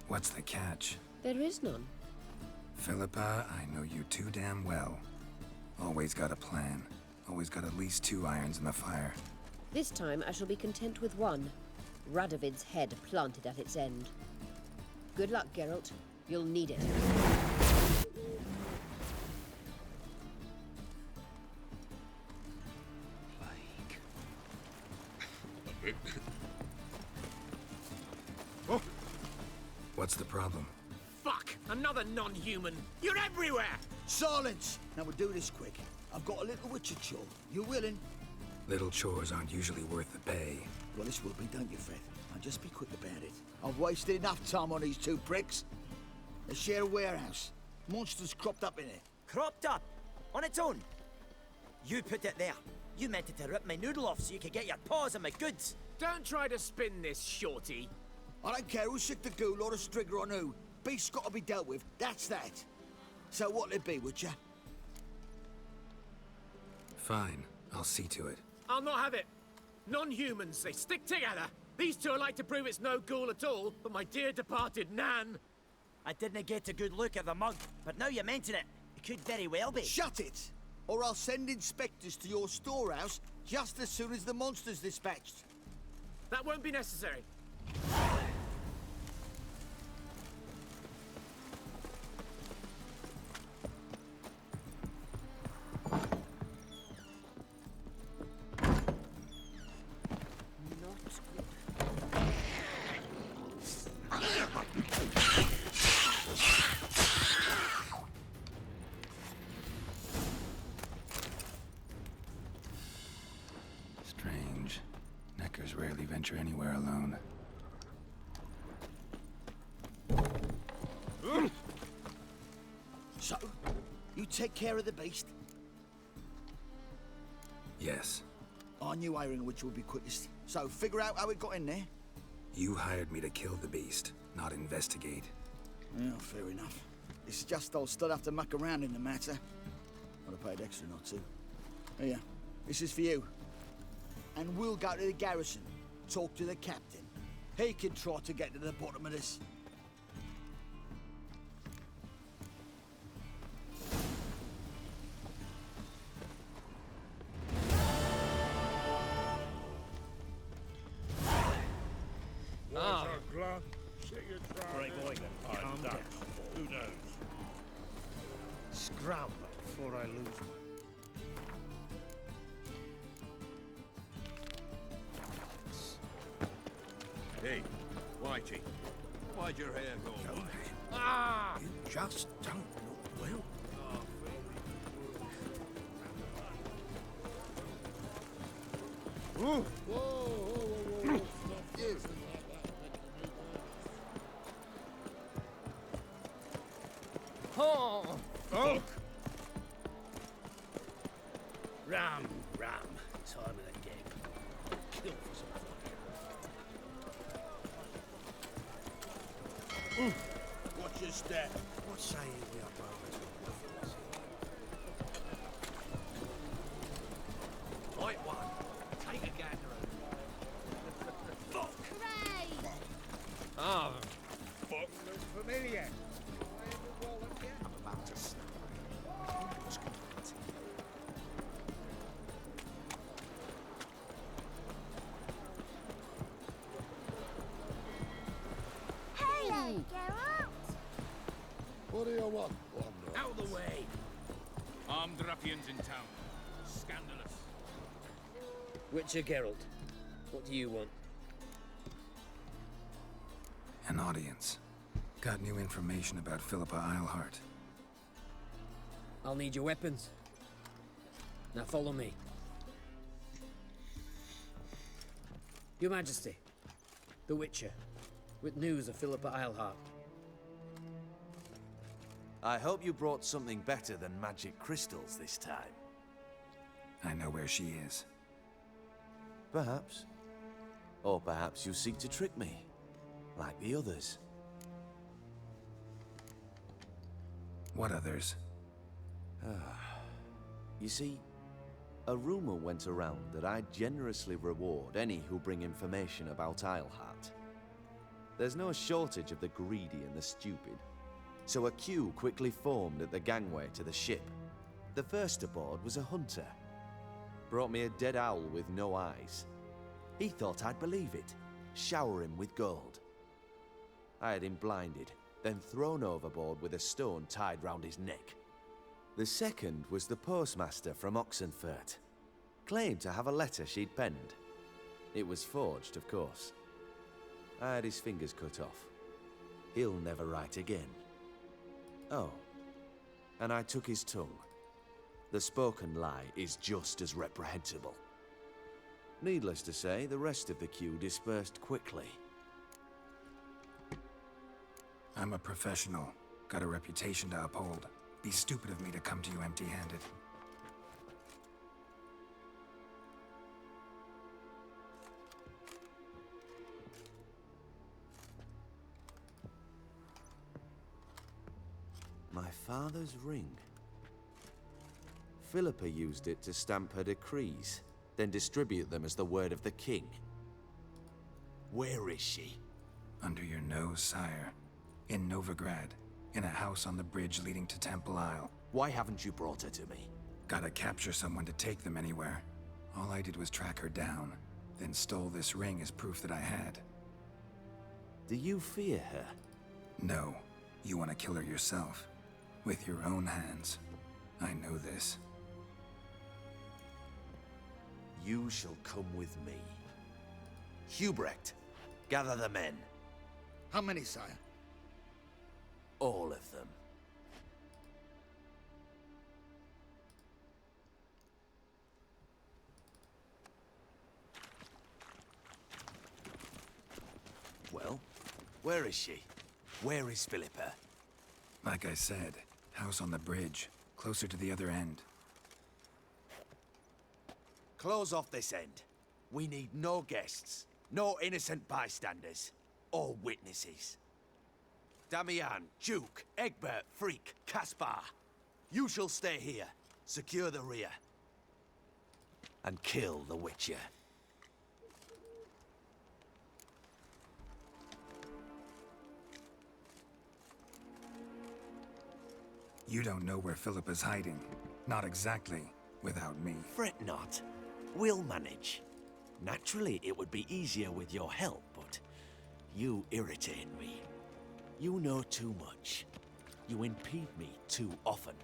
What's the catch? There is none. Philippa, I know you too damn well. Always got a plan. Always got at least 2 irons in the fire. This time I shall be content with one. Radovid's head planted at its end. Good luck, Geralt. You'll need it. Oh. What's the problem? Fuck! Another non-human! You're everywhere! Silence! Now we'll do this quick. I've got a little witcher chore. You willing? Little chores aren't usually worth the pay. Well, this will be, don't you, Fred? Now just be quick about it. I've wasted enough time on these 2 pricks. They share a warehouse. Monsters cropped up in it. Cropped up? On its own? You put it there. You meant to rip my noodle off so you could get your paws on my goods. Don't try to spin this, shorty. I don't care who sick the ghoul or the strigger on who. Beast's got to be dealt with, that's that. So what'll it be, Witcher? Fine, I'll see to it. I'll not have it. Non-humans, they stick together. These two are like to prove it's no ghoul at all, but my dear departed Nan. I didn't get a good look at the mug, but now you mention it, it could very well be. Shut it! Or I'll send inspectors to your storehouse just as soon as the monster's dispatched. That won't be necessary. Strange. Neckers rarely venture anywhere alone. So, you take care of the beast? Yes. I knew hiring which would be quickest. So, figure out how it got in there. You hired me to kill the beast, not investigate. Well, fair enough. It's just I'll still have to muck around in the matter. I'd have paid extra not to. Here, this is for you. And we'll go to the garrison, talk to the captain. He can try to get to the bottom of this. Great boy, calm down. Who knows? Scram before I lose my... Hey, Whitey, why'd your hair go white? Ah! You just don't look well. Whoa, whoa, whoa, whoa. Stop this. Oh! Oh! Ram, time of the game. Kill for some fun. Watch your step. What say we are brothers? Right one. Take a gander. Hooray! Ah. Fuck. Looks familiar. I'm about to snap. Who's going to Hello, Geralt! What do you want, Wanderer? Out of the way. Armed ruffians in town. Scandalous. Witcher Geralt, what do you want? An audience. Got new information about Philippa Eilhart. I'll need your weapons. Now follow me. Your Majesty, the Witcher, with news of Philippa Eilhart. I hope you brought something better than magic crystals this time. I know where she is. Perhaps. Or perhaps you seek to trick me, like the others. What others? You see, a rumor went around that I generously reward any who bring information about Eilhart. There's no shortage of the greedy and the stupid, so a queue quickly formed at the gangway to the ship. The first aboard was a hunter. Brought me a dead owl with no eyes. He thought I'd believe it, shower him with gold. I had him blinded, then thrown overboard with a stone tied round his neck. The second was the postmaster from Oxenfurt. Claimed to have a letter she'd penned. It was forged, of course. I had his fingers cut off. He'll never write again. Oh, and I took his tongue. The spoken lie is just as reprehensible. Needless to say, the rest of the queue dispersed quickly. I'm a professional. Got a reputation to uphold. Be stupid of me to come to you empty-handed. My father's ring. Philippa used it to stamp her decrees, then distribute them as the word of the king. Where is she? Under your nose, sire. In Novigrad. In a house on the bridge leading to Temple Isle. Why haven't you brought her to me? Gotta capture someone to take them anywhere. All I did was track her down, then stole this ring as proof that I had. Do you fear her? No. You want to kill her yourself. With your own hands. I know this. You shall come with me. Hubrecht, gather the men. How many, sire? All of them. Well, where is she? Where is Philippa? Like I said, house on the bridge, closer to the other end. Close off this end. We need no guests, no innocent bystanders, or witnesses. Damian, Duke, Egbert, Freak, Caspar. You shall stay here, secure the rear, and kill the Witcher. You don't know where Philippa's hiding. Not exactly, without me. Fret not. We'll manage. Naturally, it would be easier with your help, but you irritate me. You know too much. You impede me too often.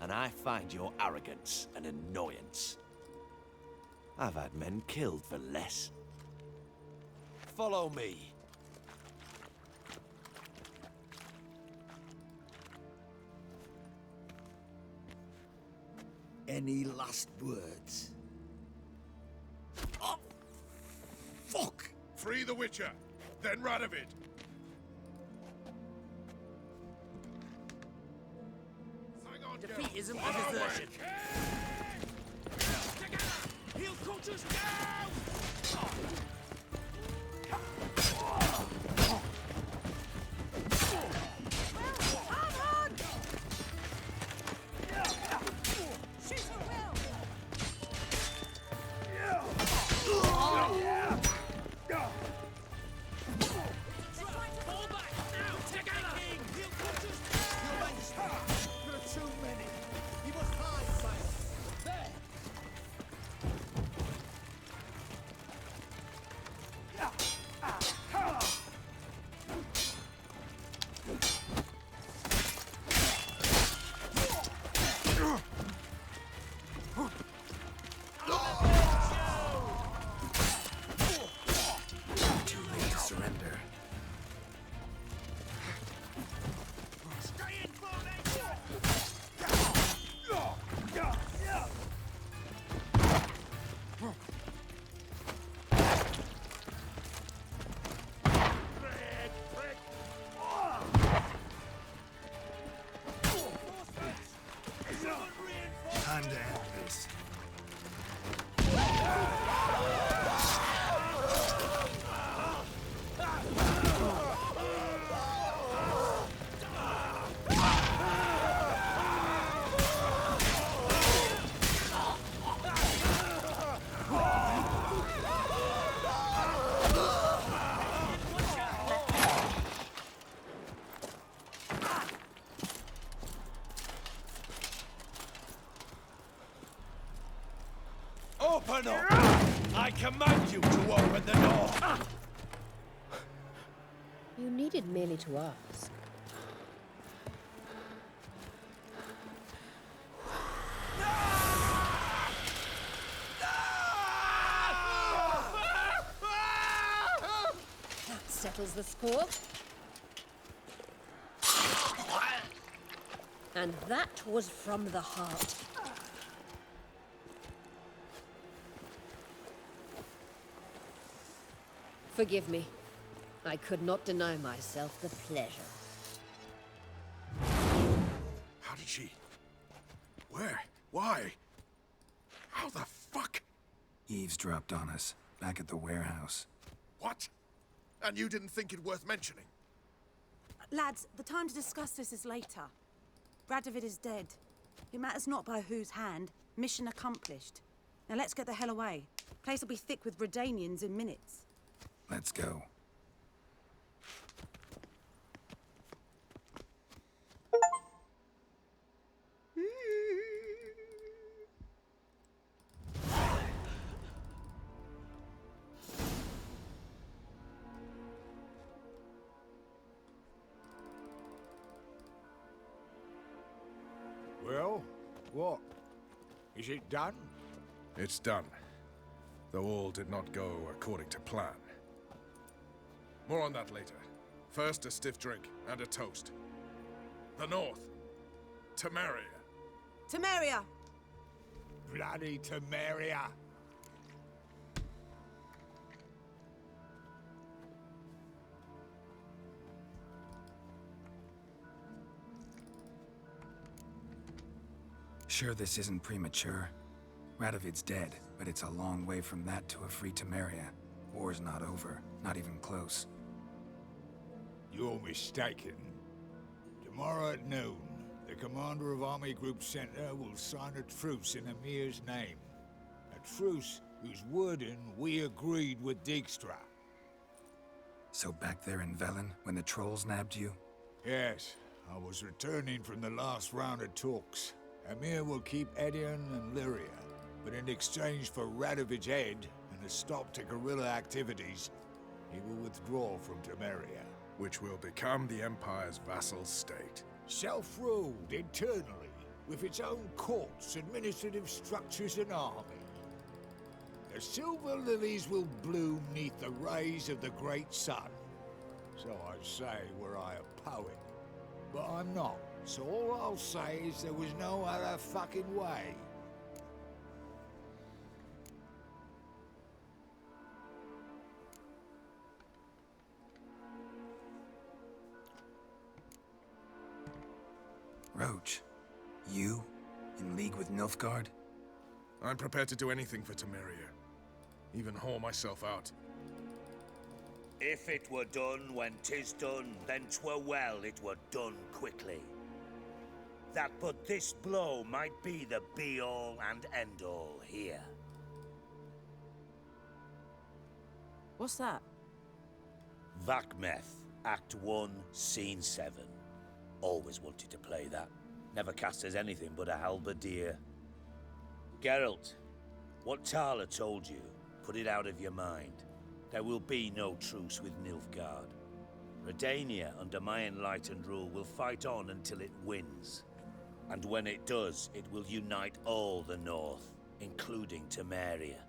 And I find your arrogance an annoyance. I've had men killed for less. Follow me. Any last words? Oh, fuck! Free the Witcher, then Radovid. Defeat isn't a desertion. He'll cut us down! Time to end this. Open up! I command you to open the door! You needed merely to ask. That settles the score. And that was from the heart. Forgive me. I could not deny myself the pleasure. How did she... Where? Why? How the fuck? Eavesdropped on us, back at the warehouse. What? And you didn't think it worth mentioning? Lads, the time to discuss this is later. Radovid is dead. It matters not by whose hand. Mission accomplished. Now let's get the hell away. Place will be thick with Redanians in minutes. Let's go. Well, what? Is it done? It's done. Though all did not go according to plan. More on that later. First, a stiff drink and a toast. The North. Temeria. Temeria! Bloody Temeria! Sure this isn't premature. Radovid's dead, but it's a long way from that to a free Temeria. War's not over, not even close. You're mistaken. Tomorrow at noon, the commander of Army Group Center will sign a truce in Emir's name. A truce whose wording we agreed with Dijkstra. So back there in Velen, when the trolls nabbed you? Yes, I was returning from the last round of talks. Emir will keep Edion and Lyria, but in exchange for Radovid's head and a stop to guerrilla activities, he will withdraw from Temeria. Which will become the Empire's vassal state. Self-ruled internally, with its own courts, administrative structures and army. The silver lilies will bloom neath the rays of the great sun. So I say were I a poet. But I'm not. So all I'll say is there was no other fucking way. Roach, you? In league with Nilfgaard? I'm prepared to do anything for Temeria. Even haul myself out. If it were done when 'tis done, then 'twere well it were done quickly. That but this blow might be the be-all and end-all here. What's that? Vakmeth, Act 1, Scene 7. Always wanted to play that. Never cast as anything but a halberdier. Geralt, what Tala told you, put it out of your mind. There will be no truce with Nilfgaard. Redania, under my enlightened rule, will fight on until it wins. And when it does, it will unite all the North, including Temeria.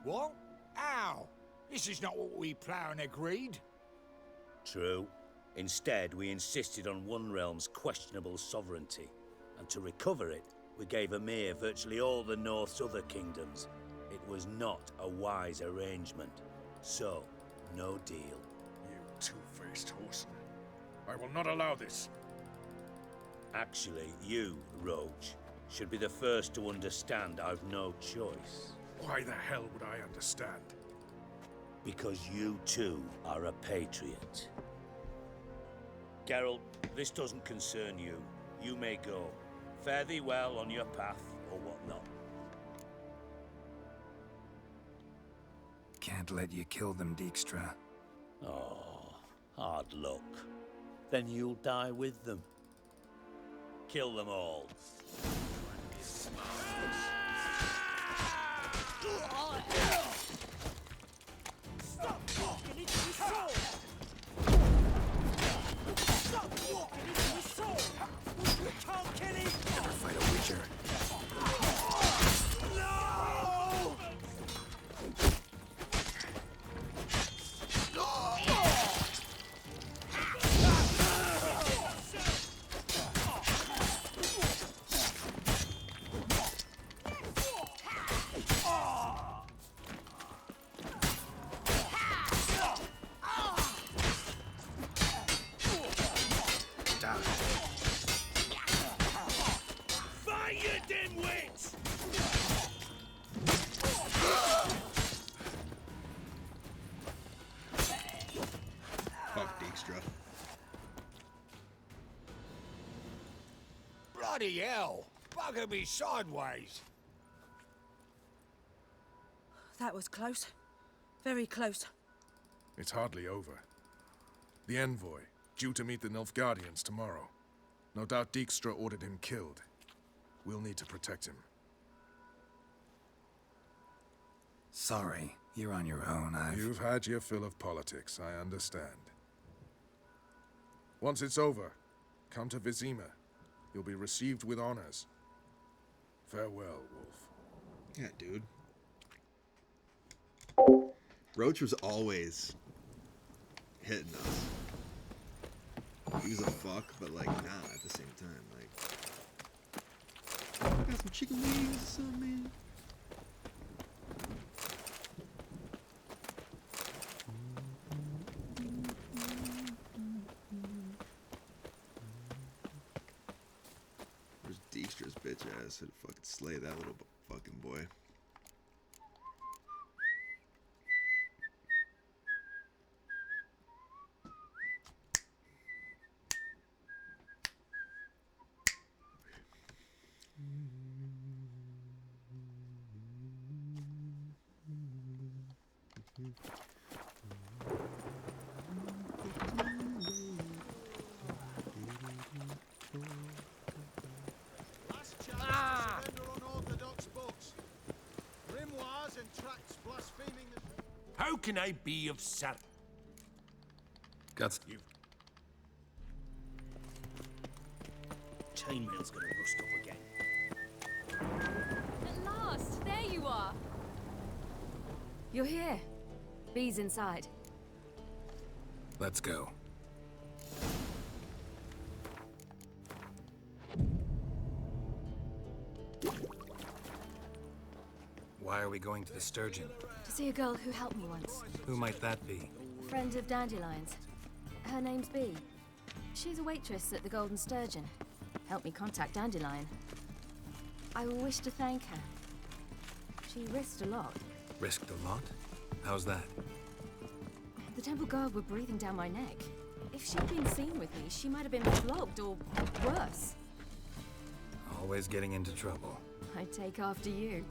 What? How? This is not what we plough and agreed. True. Instead, we insisted on one realm's questionable sovereignty. And to recover it, we gave Emir virtually all the North's other kingdoms. It was not a wise arrangement. So, no deal. You two-faced Whoreson. I will not allow this. Actually, you, Roach, should be the first to understand I've no choice. Why the hell would I understand? Because you too are a patriot. Geralt, this doesn't concern you. You may go. Fare thee well on your path, or whatnot. Can't let you kill them, Dijkstra. Oh, hard luck. Then you'll die with them. Kill them all. Stop walking into the sword! Stop walking into the sword! You can't kill him! Never fight a Witcher. Bloody hell! Bugger me sideways! That was close. Very close. It's hardly over. The envoy, due to meet the Nilfgaardians tomorrow. No doubt Dijkstra ordered him killed. We'll need to protect him. Sorry, you're on your own. You've had your fill of politics, I understand. Once it's over, come to Vizima. You'll be received with honors. Farewell, Wolf. Yeah, dude. Roach was always hitting us. He was a fuck, but like not at the same time. Like, I got some chicken wings or something, man. Where's Dijkstra's bitch ass? I'd fucking slay that little fucking boy. Last chance to surrender unorthodox books. Grimoires and tracts blaspheming the... How can I be of service? Guts. Chainmail's gonna rust up again. At last! There you are! You're here. Bee's inside. Let's go. Why are we going to the Sturgeon? To see a girl who helped me once. Who might that be? A friend of Dandelion's. Her name's Bee. She's a waitress at the Golden Sturgeon. Helped me contact Dandelion. I wish to thank her. She risked a lot. Risked a lot? How's that? The Temple Guard were breathing down my neck. If she'd been seen with me, she might have been flogged or worse. Always getting into trouble. I'd take after you.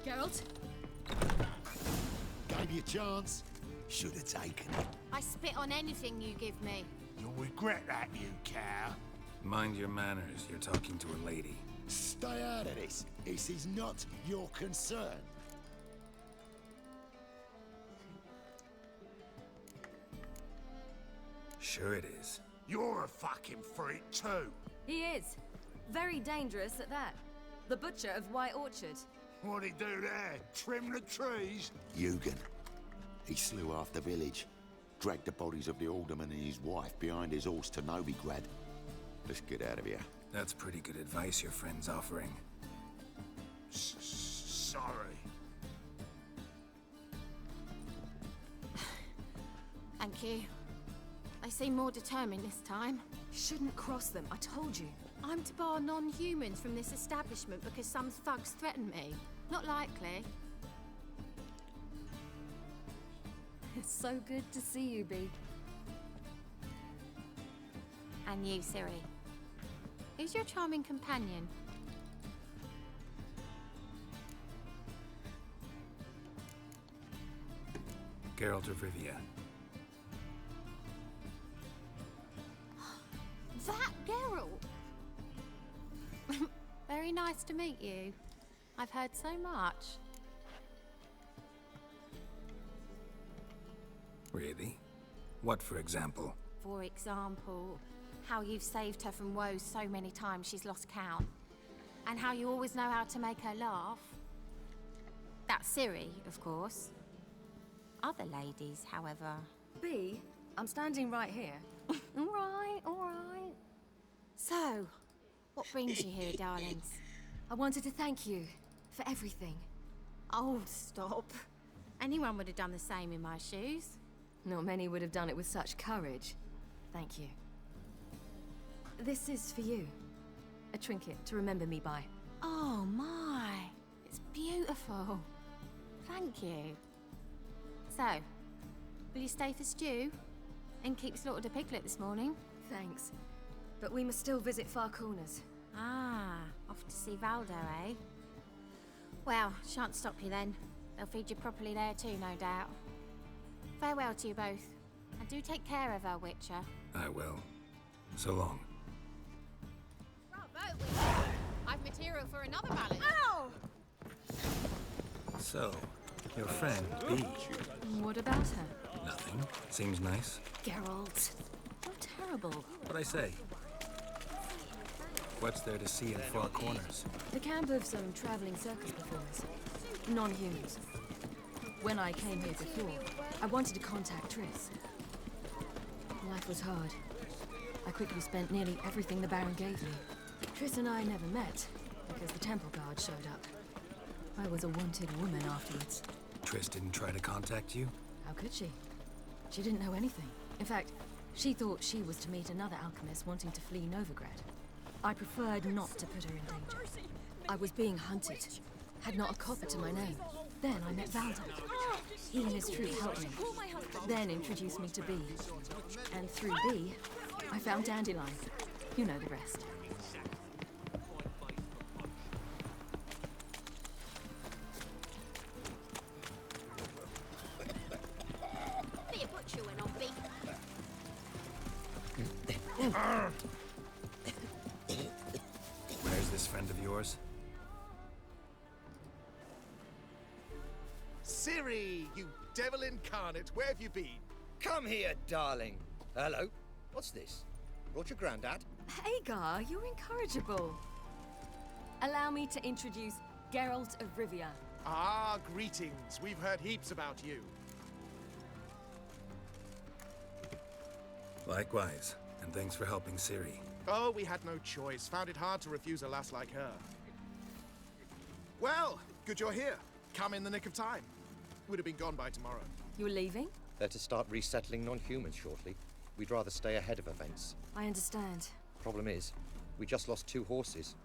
Geralt? Gave you a chance. Should have taken it. I spit on anything you give me. You'll regret that, you cow. Mind your manners, you're talking to a lady. Stay out of this. This is not your concern. Sure it is. You're a fucking freak too. He is. Very dangerous at that. The butcher of White Orchard. What'd he do there? Trim the trees? Eugen. He slew half the village. Dragged the bodies of the alderman and his wife behind his horse to Novigrad. Let's get out of here. That's pretty good advice your friend's offering. Sorry. Thank you. They seem more determined this time. Shouldn't cross them, I told you. I'm to bar non-humans from this establishment because some thugs threaten me. Not likely. It's so good to see you, Bee. And you, Ciri. Who's your charming companion? Geralt of Rivia. That Geralt! Very nice to meet you. I've heard so much. Really? What, for example? For example, how you've saved her from woes so many times she's lost count. And how you always know how to make her laugh. That's Ciri, of course. Other ladies, however... Bee, I'm standing right here. All right, all right. So, what brings you here, darlings? I wanted to thank you for everything. Oh, stop. Anyone would have done the same in my shoes. Not many would have done it with such courage. Thank you. This is for you. A trinket to remember me by. Oh, my. It's beautiful. Thank you. So, will you stay for stew? Innkeep slaughtered a piglet this morning. Thanks. But we must still visit Far Corners. Ah, off to see Valdo, eh? Well, shan't stop you then. They'll feed you properly there too, no doubt. Farewell to you both. And do take care of her, Witcher. I will. So long. Bravo, Witcher! I've material for another ballad. Ow! So, your friend, Bee. What about her? Nothing. Seems nice. Geralt. You're terrible. What'd I say? What's there to see in Far Corners? The camp of some traveling circus performers. Non-humans. When I came here before, I wanted to contact Triss. Life was hard. I quickly spent nearly everything the Baron gave me. Triss and I never met, because the temple guard showed up. I was a wanted woman afterwards. Triss didn't try to contact you? How could she? She didn't know anything. In fact, she thought she was to meet another alchemist wanting to flee Novigrad. I preferred not to put her in danger. I was being hunted. Had not a copper to my name. Then I met Valdo. He and his troop helped me. Then introduced me to Bee. And through Bee, I found Dandelion. You know the rest. Be a butcher when on Bee. Where's this friend of yours? Ciri, you devil incarnate, where have you been? Come here, darling. Hello. What's this? Brought your granddad? Hagar, you're incorrigible. Allow me to introduce Geralt of Rivia. Ah, greetings. We've heard heaps about you. Likewise, and thanks for helping Ciri. Oh, we had no choice. Found it hard to refuse a lass like her. Well, good you're here. Come in the nick of time. Would have been gone by tomorrow. You're leaving? They're to start resettling non-humans shortly. We'd rather stay ahead of events. I understand. Problem is, we just lost 2 horses,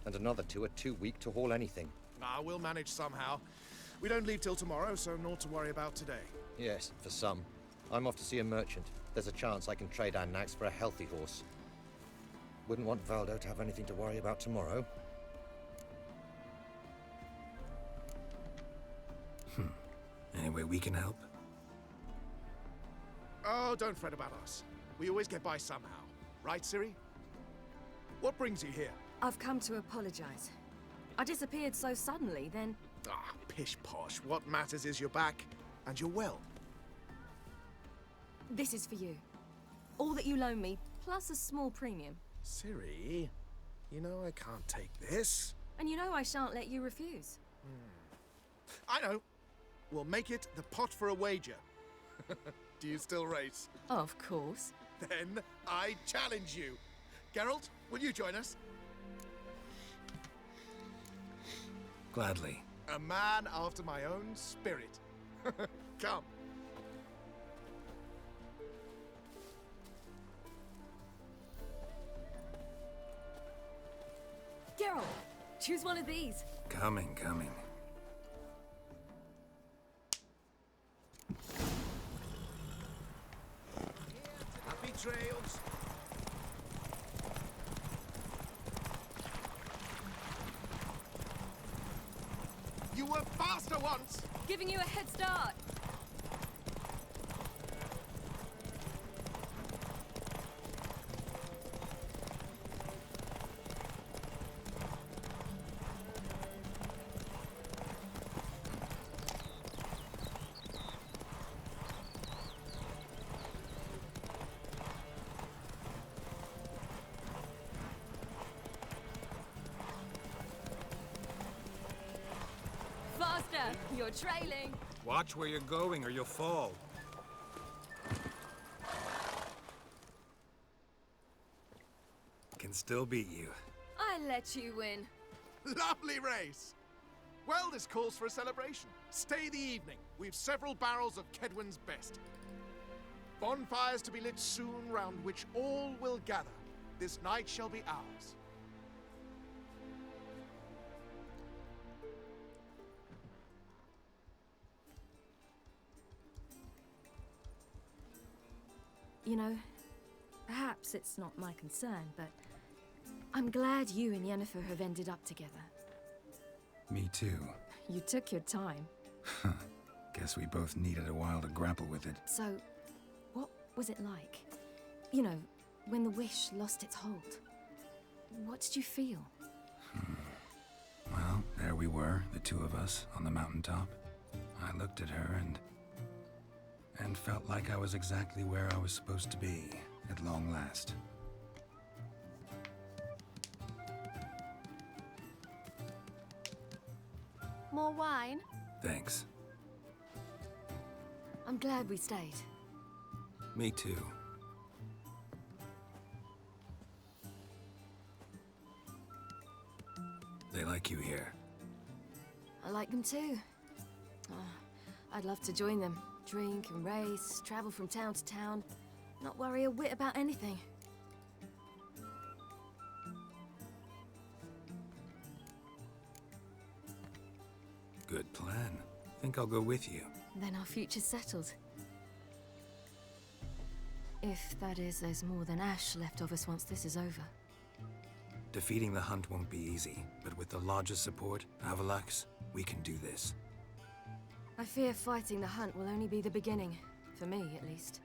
and another 2 are too weak to haul anything. Ah, we'll manage somehow. We don't leave till tomorrow, so naught to worry about today. Yes, for some. I'm off to see a merchant. There's a chance I can trade our nags for a healthy horse. Wouldn't want Valdo to have anything to worry about tomorrow. Any way we can help? Oh, don't fret about us. We always get by somehow. Right, Ciri? What brings you here? I've come to apologize. I disappeared so suddenly, then... Ah, pish-posh. What matters is you're back, and you're well. This is for you. All that you loan me, plus a small premium. Ciri, you know I can't take this. And you know I shan't let you refuse. I know. We'll make it the pot for a wager. Do you still race? Of course. Then I challenge you. Geralt, will you join us? Gladly. A man after my own spirit. Come. Geralt, choose one of these. Coming. Happy trails. You were faster once! Giving you a head start. Faster! You're trailing. Watch where you're going or you'll fall. Can still beat you. I let you win. Lovely race! Well, this calls for a celebration. Stay the evening. We've several barrels of Kedwen's best. Bonfires to be lit soon, round which all will gather. This night shall be ours. You know, perhaps it's not my concern, but I'm glad you and Yennefer have ended up together. Me too. You took your time. Guess we both needed a while to grapple with it. So, what was it like? You know, when the wish lost its hold. What did you feel? Well, there we were, the two of us, on the mountaintop. I looked at her and felt like I was exactly where I was supposed to be, at long last. More wine? Thanks. I'm glad we stayed. Me too. They like you here. I like them too. I'd love to join them. Drink and race, travel from town to town. Not worry a whit about anything. Good plan. Think I'll go with you. Then our future's settled. If, that is, there's more than ash left of us once this is over. Defeating the hunt won't be easy, but with the Lodge's support, Avalax, we can do this. I fear fighting the hunt will only be the beginning. For me, at least.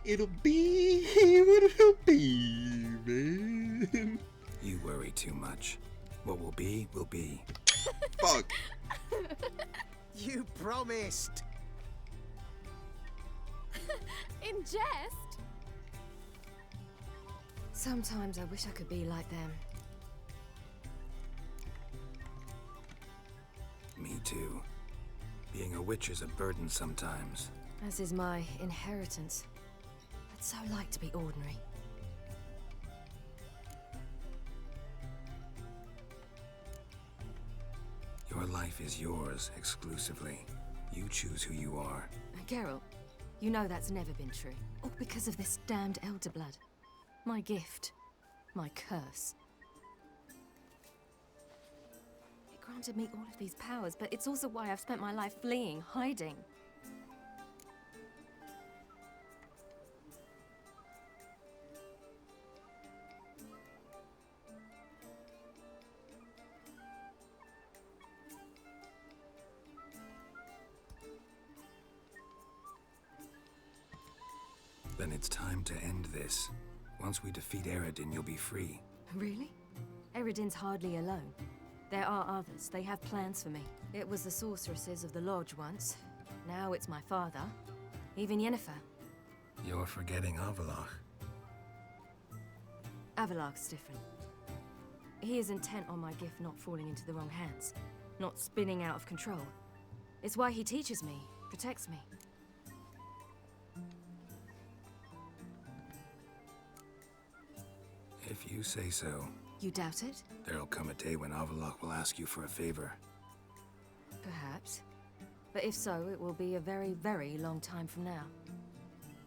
It'll be what it'll be, man. You worry too much. What will be, will be. Fuck. You promised. In jest? Sometimes I wish I could be like them. Me too. Being a witch is a burden sometimes. As is my inheritance. I'd so like to be ordinary. Your life is yours exclusively. You choose who you are. Geralt, you know that's never been true. All because of this damned Elder Blood. My gift. My curse. It granted me all of these powers, but it's also why I've spent my life fleeing, hiding. Then it's time to end this. Once we defeat Eredin, you'll be free. Really? Eredin's hardly alone. There are others. They have plans for me. It was the sorceresses of the Lodge once. Now it's my father. Even Yennefer. You're forgetting Avallac'h. Avallac'h's different. He is intent on my gift not falling into the wrong hands. Not spinning out of control. It's why he teaches me, protects me. If you say so. You doubt it? There'll come a day when Avallac'h will ask you for a favor. Perhaps. But if so, it will be a very, very long time from now.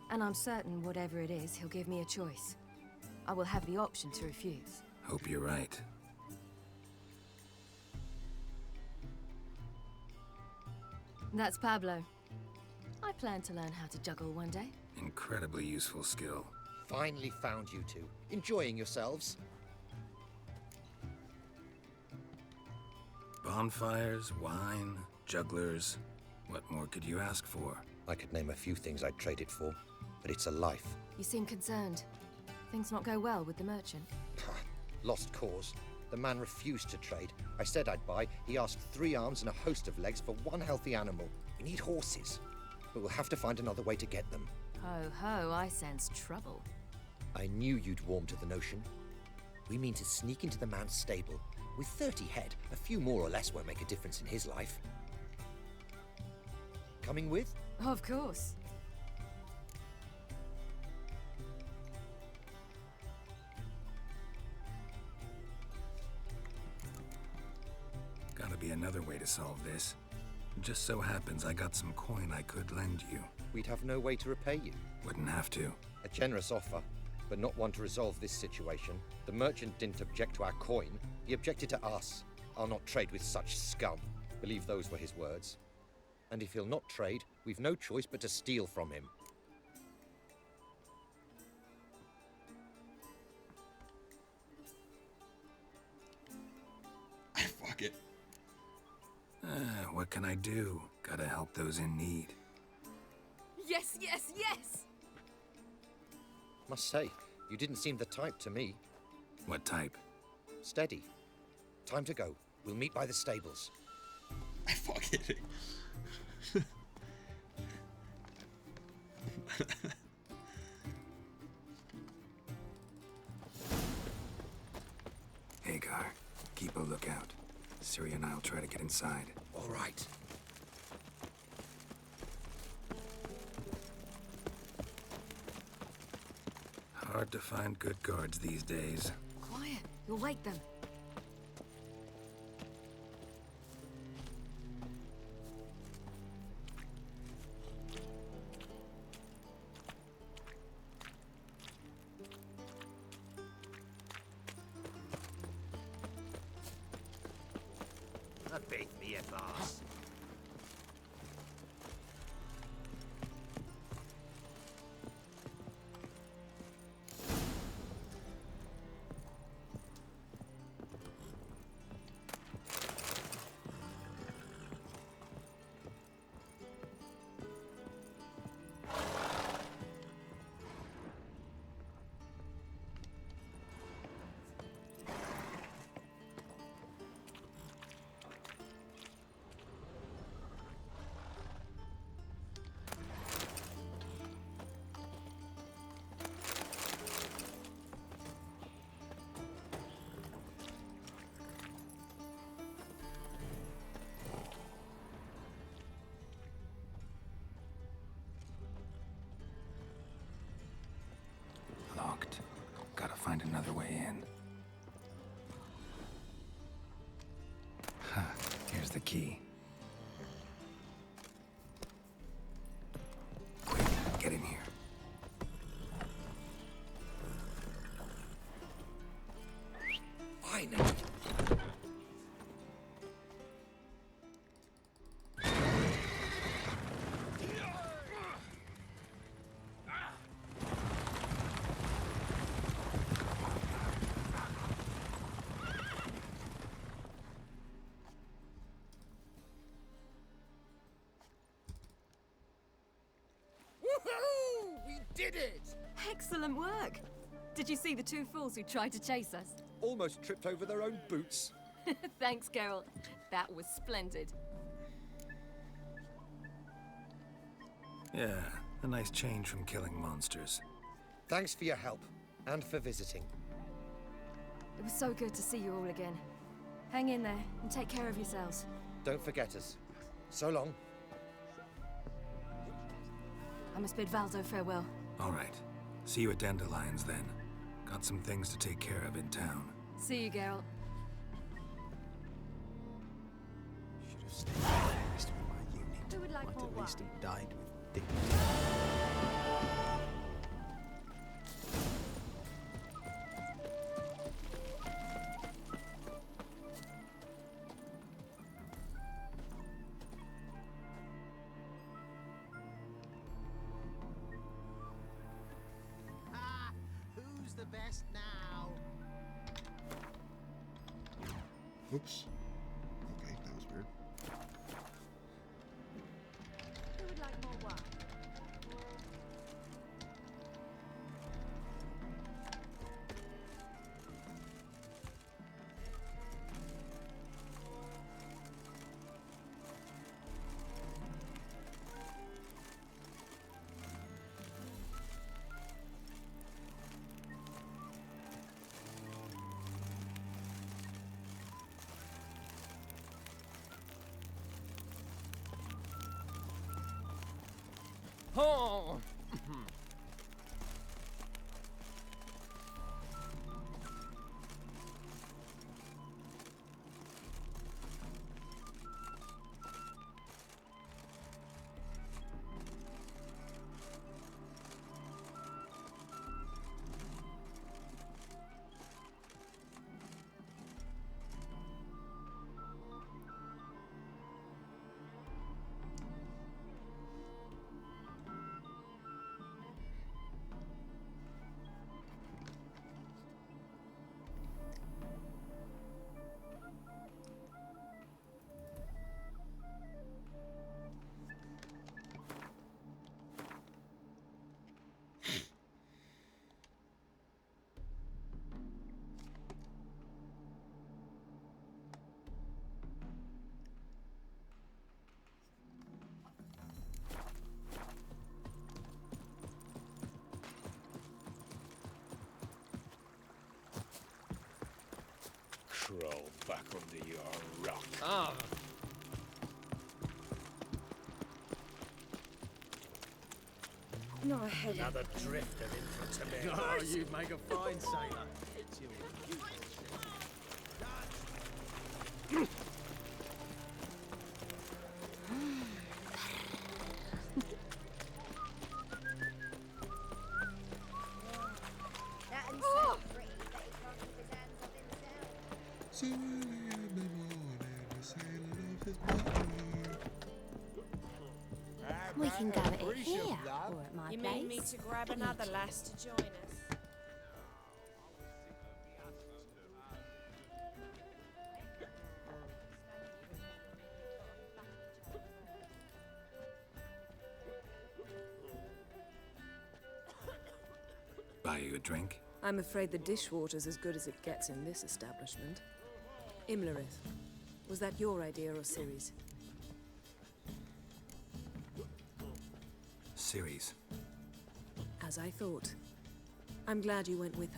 And I'm certain whatever it is, he'll give me a choice. I will have the option to refuse. Hope you're right. That's Pablo. I plan to learn how to juggle one day. Incredibly useful skill. Finally found you two. Enjoying yourselves? Bonfires, wine, jugglers. What more could you ask for? I could name a few things I'd trade it for, but it's a life. You seem concerned. Things not go well with the merchant. Lost cause. The man refused to trade. I said I'd buy. He asked 3 arms and a host of legs for 1 healthy animal. We need horses, but we'll have to find another way to get them. Ho ho, I sense trouble. I knew you'd warm to the notion. We mean to sneak into the man's stable. With 30 head, a few more or less won't make a difference in his life. Coming with? Of course. Gotta be another way to solve this. Just so happens I got some coin I could lend you. we'd have no way to repay you. Wouldn't have to. A generous offer, but not one to resolve this situation. The merchant didn't object to our coin, he objected to us. I'll not trade with such scum. Believe those were his words. And if he'll not trade, we've no choice but to steal from him. Fuck it. What can I do? Gotta help those in need. Yes, yes, yes! Must say, you didn't seem the type to me. What type? Steady. Time to go. We'll meet by the stables. Fuck it. Hagar, keep a lookout. Ciri and I'll try to get inside. All right. Hard to find good guards these days. Quiet, you'll wake them. Beat me at last. Locked. Gotta find another way in. Huh. Here's the key. Quick, get in here. Finally! Woohoo! We did it! Excellent work! Did you see the two fools who tried to chase us? Almost tripped over their own boots. Thanks, Geralt. That was splendid. Yeah, a nice change from killing monsters. Thanks for your help, and for visiting. It was so good to see you all again. Hang in there, and take care of yourselves. Don't forget us. So long. I must bid Valdo farewell. All right. See you at Dandelions then. Got some things to take care of in town. See you, Geralt. Should have stayed focused with my unit. Who would like Might more at least wine? have died with dignity. Who's the best now? Oops. Okay, that was weird. Who would like more wine? Oh! crawl back under your rock. Ah. No, heavy. Another drift of infantry. Oh, you'd make a fine sailor. So early in the morning, a sailor off his boat. We can go at it here, or at my You place. mean me to grab another lass to join us? Buy you a drink? I'm afraid the dishwater's as good as it gets in this establishment. Imlerith, was that your idea or Ciri's? Ciri's. As I thought. I'm glad you went with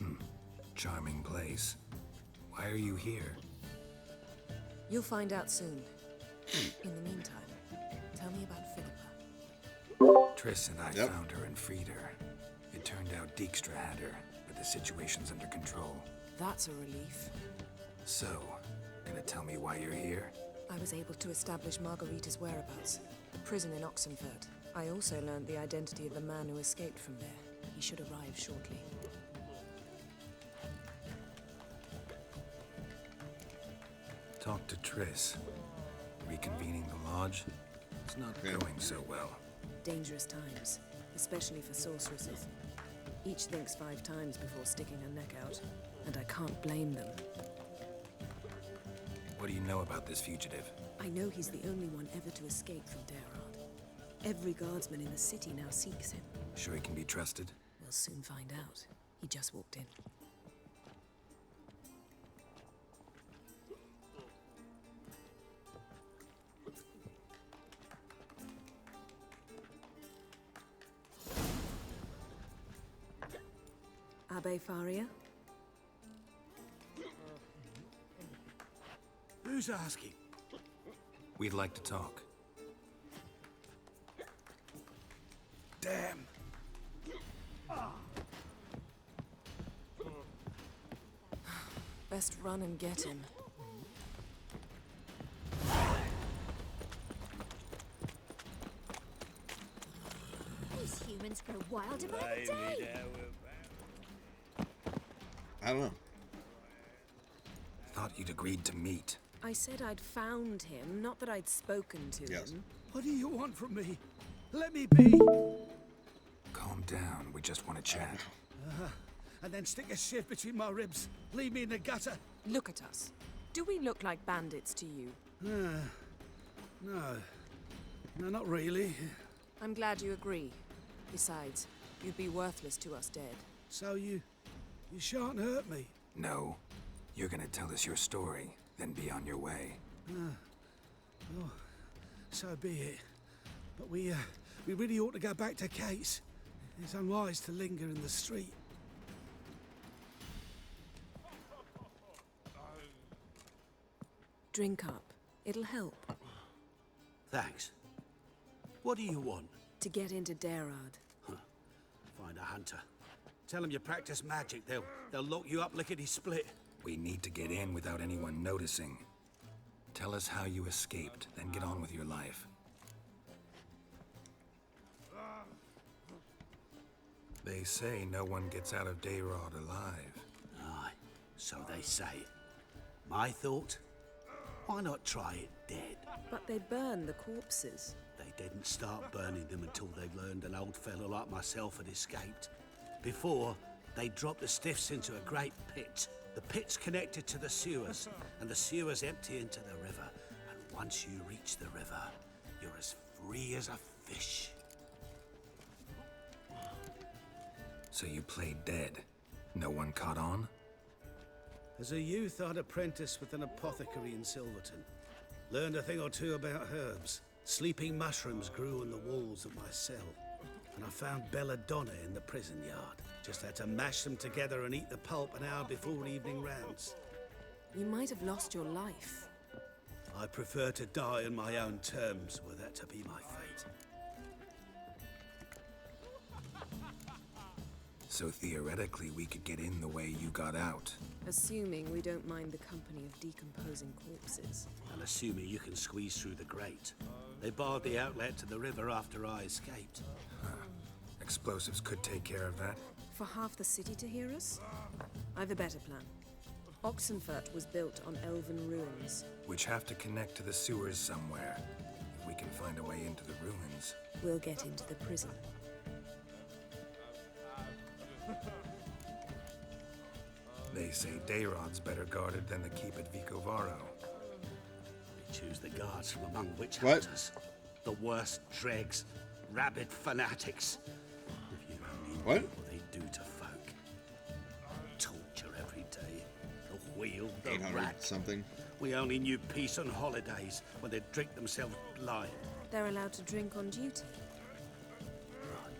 her. Charming place. Why are you here? You'll find out soon. In the meantime, tell me about Philippa. Triss and I found her and freed her. It turned out Dijkstra had her, but the situation's under control. That's a relief. So, gonna tell me why you're here? I was able to establish Margarita's whereabouts. The prison in Oxenfurt. I also learned the identity of the man who escaped from there. He should arrive shortly. Talk to Triss. Reconvening the lodge? It's not going so well. Dangerous times, especially for sorceresses. Each thinks 5 times before sticking her neck out, and I can't blame them. What do you know about this fugitive? I know he's the only one ever to escape from Daerard. Every guardsman in the city now seeks him. Sure he can be trusted? We'll soon find out. He just walked in. Abbe Faria? Who's asking? We'd like to talk. Damn. Best run and get him. These humans grow wilder by the day. I don't know. Thought you'd agreed to meet. I said I'd found him, not that I'd spoken to him. What do you want from me? Let me be. Calm down. We just want to chat. And then stick a shiv between my ribs. Leave me in the gutter. Look at us. Do we look like bandits to you? No. No, not really. I'm glad you agree. Besides, you'd be worthless to us dead. So you shan't hurt me. No. You're gonna tell us your story, then be on your way. Well, so be it. But we really ought to go back to Kate's. It's unwise to linger in the street. Drink up. It'll help. Thanks. What do you want? To get into Daerard. Find a hunter. Tell them you practice magic. They'll lock you up lickety-split. We need to get in without anyone noticing. Tell us how you escaped, then get on with your life. They say no one gets out of Daerard alive. Aye, so they say. My thought? Why not try it dead? But they burn the corpses. They didn't start burning them until they learned an old fellow like myself had escaped. Before, they dropped the stiffs into a great pit. The pit's connected to the sewers, and the sewers empty into the river. And once you reach the river, you're as free as a fish. So you played dead. No one caught on? As a youth, I'd apprenticed with an apothecary in Silverton. Learned a thing or two about herbs. Sleeping mushrooms grew on the walls of my cell. and I found Belladonna in the prison yard. Just had to mash them together and eat the pulp an hour before evening rounds. You might have lost your life. I prefer to die on my own terms, were that to be my fate. So theoretically, we could get in the way you got out. Assuming we don't mind the company of decomposing corpses. And assuming you can squeeze through the grate. They barred the outlet to the river after I escaped. Explosives could take care of that. For half the city to hear us? I've a better plan. Oxenfurt was built on elven ruins. Which have to connect to the sewers somewhere. If we can find a way into the ruins. We'll get into the prison. They say Dayrod's better guarded than the keep at Vicovaro. We choose the guards from among witch hunters. The worst dregs, rabid fanatics. If you only knew what they do to folk. Torture every day. The wheel, the 800 rat. something. We only knew peace on holidays when they'd drink themselves blind. They're allowed to drink on duty.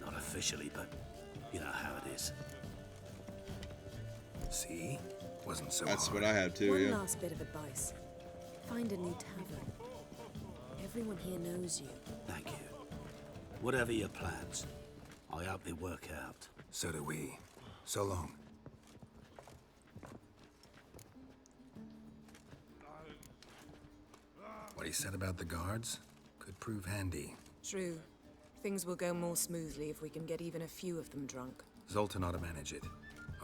Not officially, but you know how it is. See? Wasn't so That's hard. what I had too, One yeah. last bit of advice. Find a new tavern. Everyone here knows you. Thank you. Whatever your plans, I hope they work out. So do we. So long. What he said about the guards could prove handy. True. Things will go more smoothly if we can get even a few of them drunk. Zoltan ought to manage it.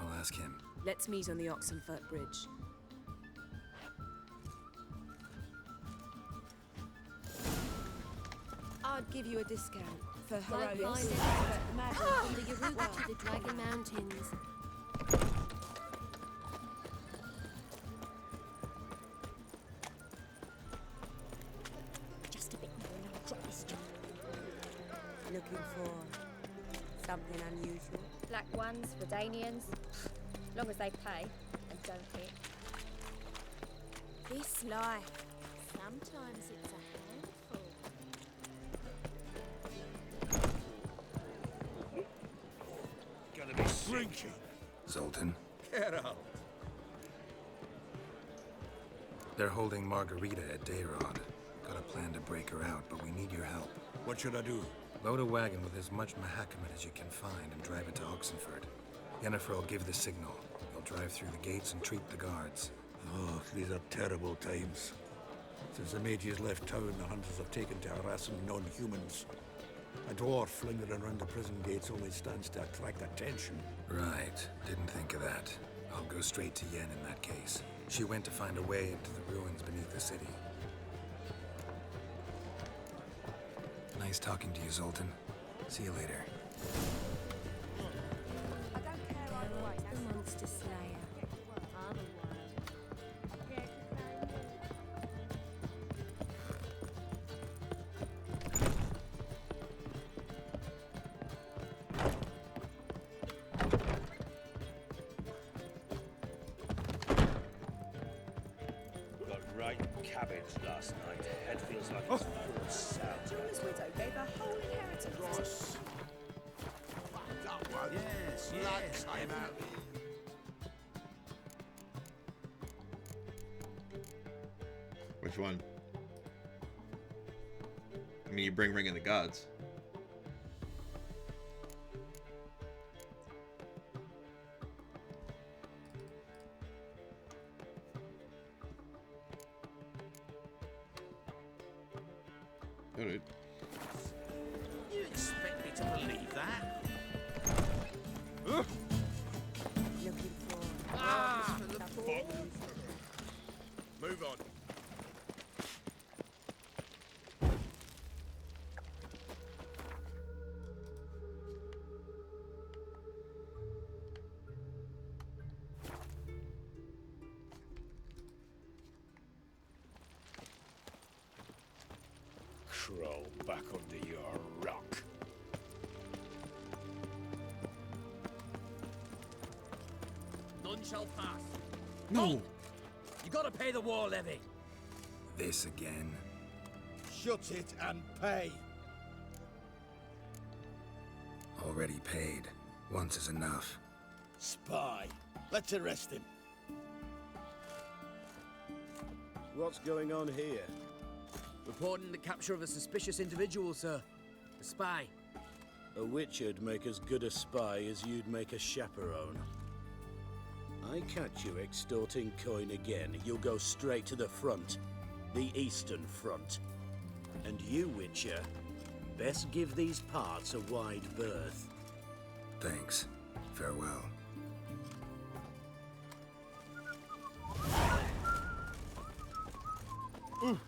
I'll ask him. Let's meet on the Oxenfurt Bridge. I'd give you a discount for Like heroics. mine from the Yaruka to the Dragon Mountains. Just a bit more and I'll drop this job. Looking for something unusual? Black ones, Redanians. Long as they pay and don't hit. This life. Sometimes it's a handful. Gonna be drinking. Zoltan, Get out. they're holding Margarita at Dayrod. Got a plan to break her out, but we need your help. What should I do? Load a wagon with as much Mahakamet as you can find and drive it to Oxenfurt. Yennefer will give the signal. You'll drive through the gates and treat the guards. Oh, these are terrible times. Since the mages left town, the hunters have taken to harassing non-humans. A dwarf lingering around the prison gates only stands to attract attention. Right. Didn't think of that. I'll go straight to Yen in that case. She went to find a way into the ruins beneath the city. Nice talking to you, Zoltan. See you later. The Monster Slayer. Got right cabbage last night. Head feels like it's full of sound. Jonah's widow gave her whole inheritance. That one. Yes, Blood came out. Which one? I mean, you bring Ring of the Gods. Oh, dude. You expect me to believe that? Looking for... Ah! Move on. Crawl back under your rock. None shall pass. No. You gotta pay the war levy. This again. Shut it and pay. already paid. Once is enough. Spy. Let's arrest him. What's going on here? Reporting the capture of a suspicious individual, sir. A spy. A witcher'd make as good a spy as you'd make a chaperone. I catch you extorting coin again, you'll go straight to the front. The Eastern Front. And you, Witcher, best give these parts a wide berth. Thanks. Farewell. Ooh.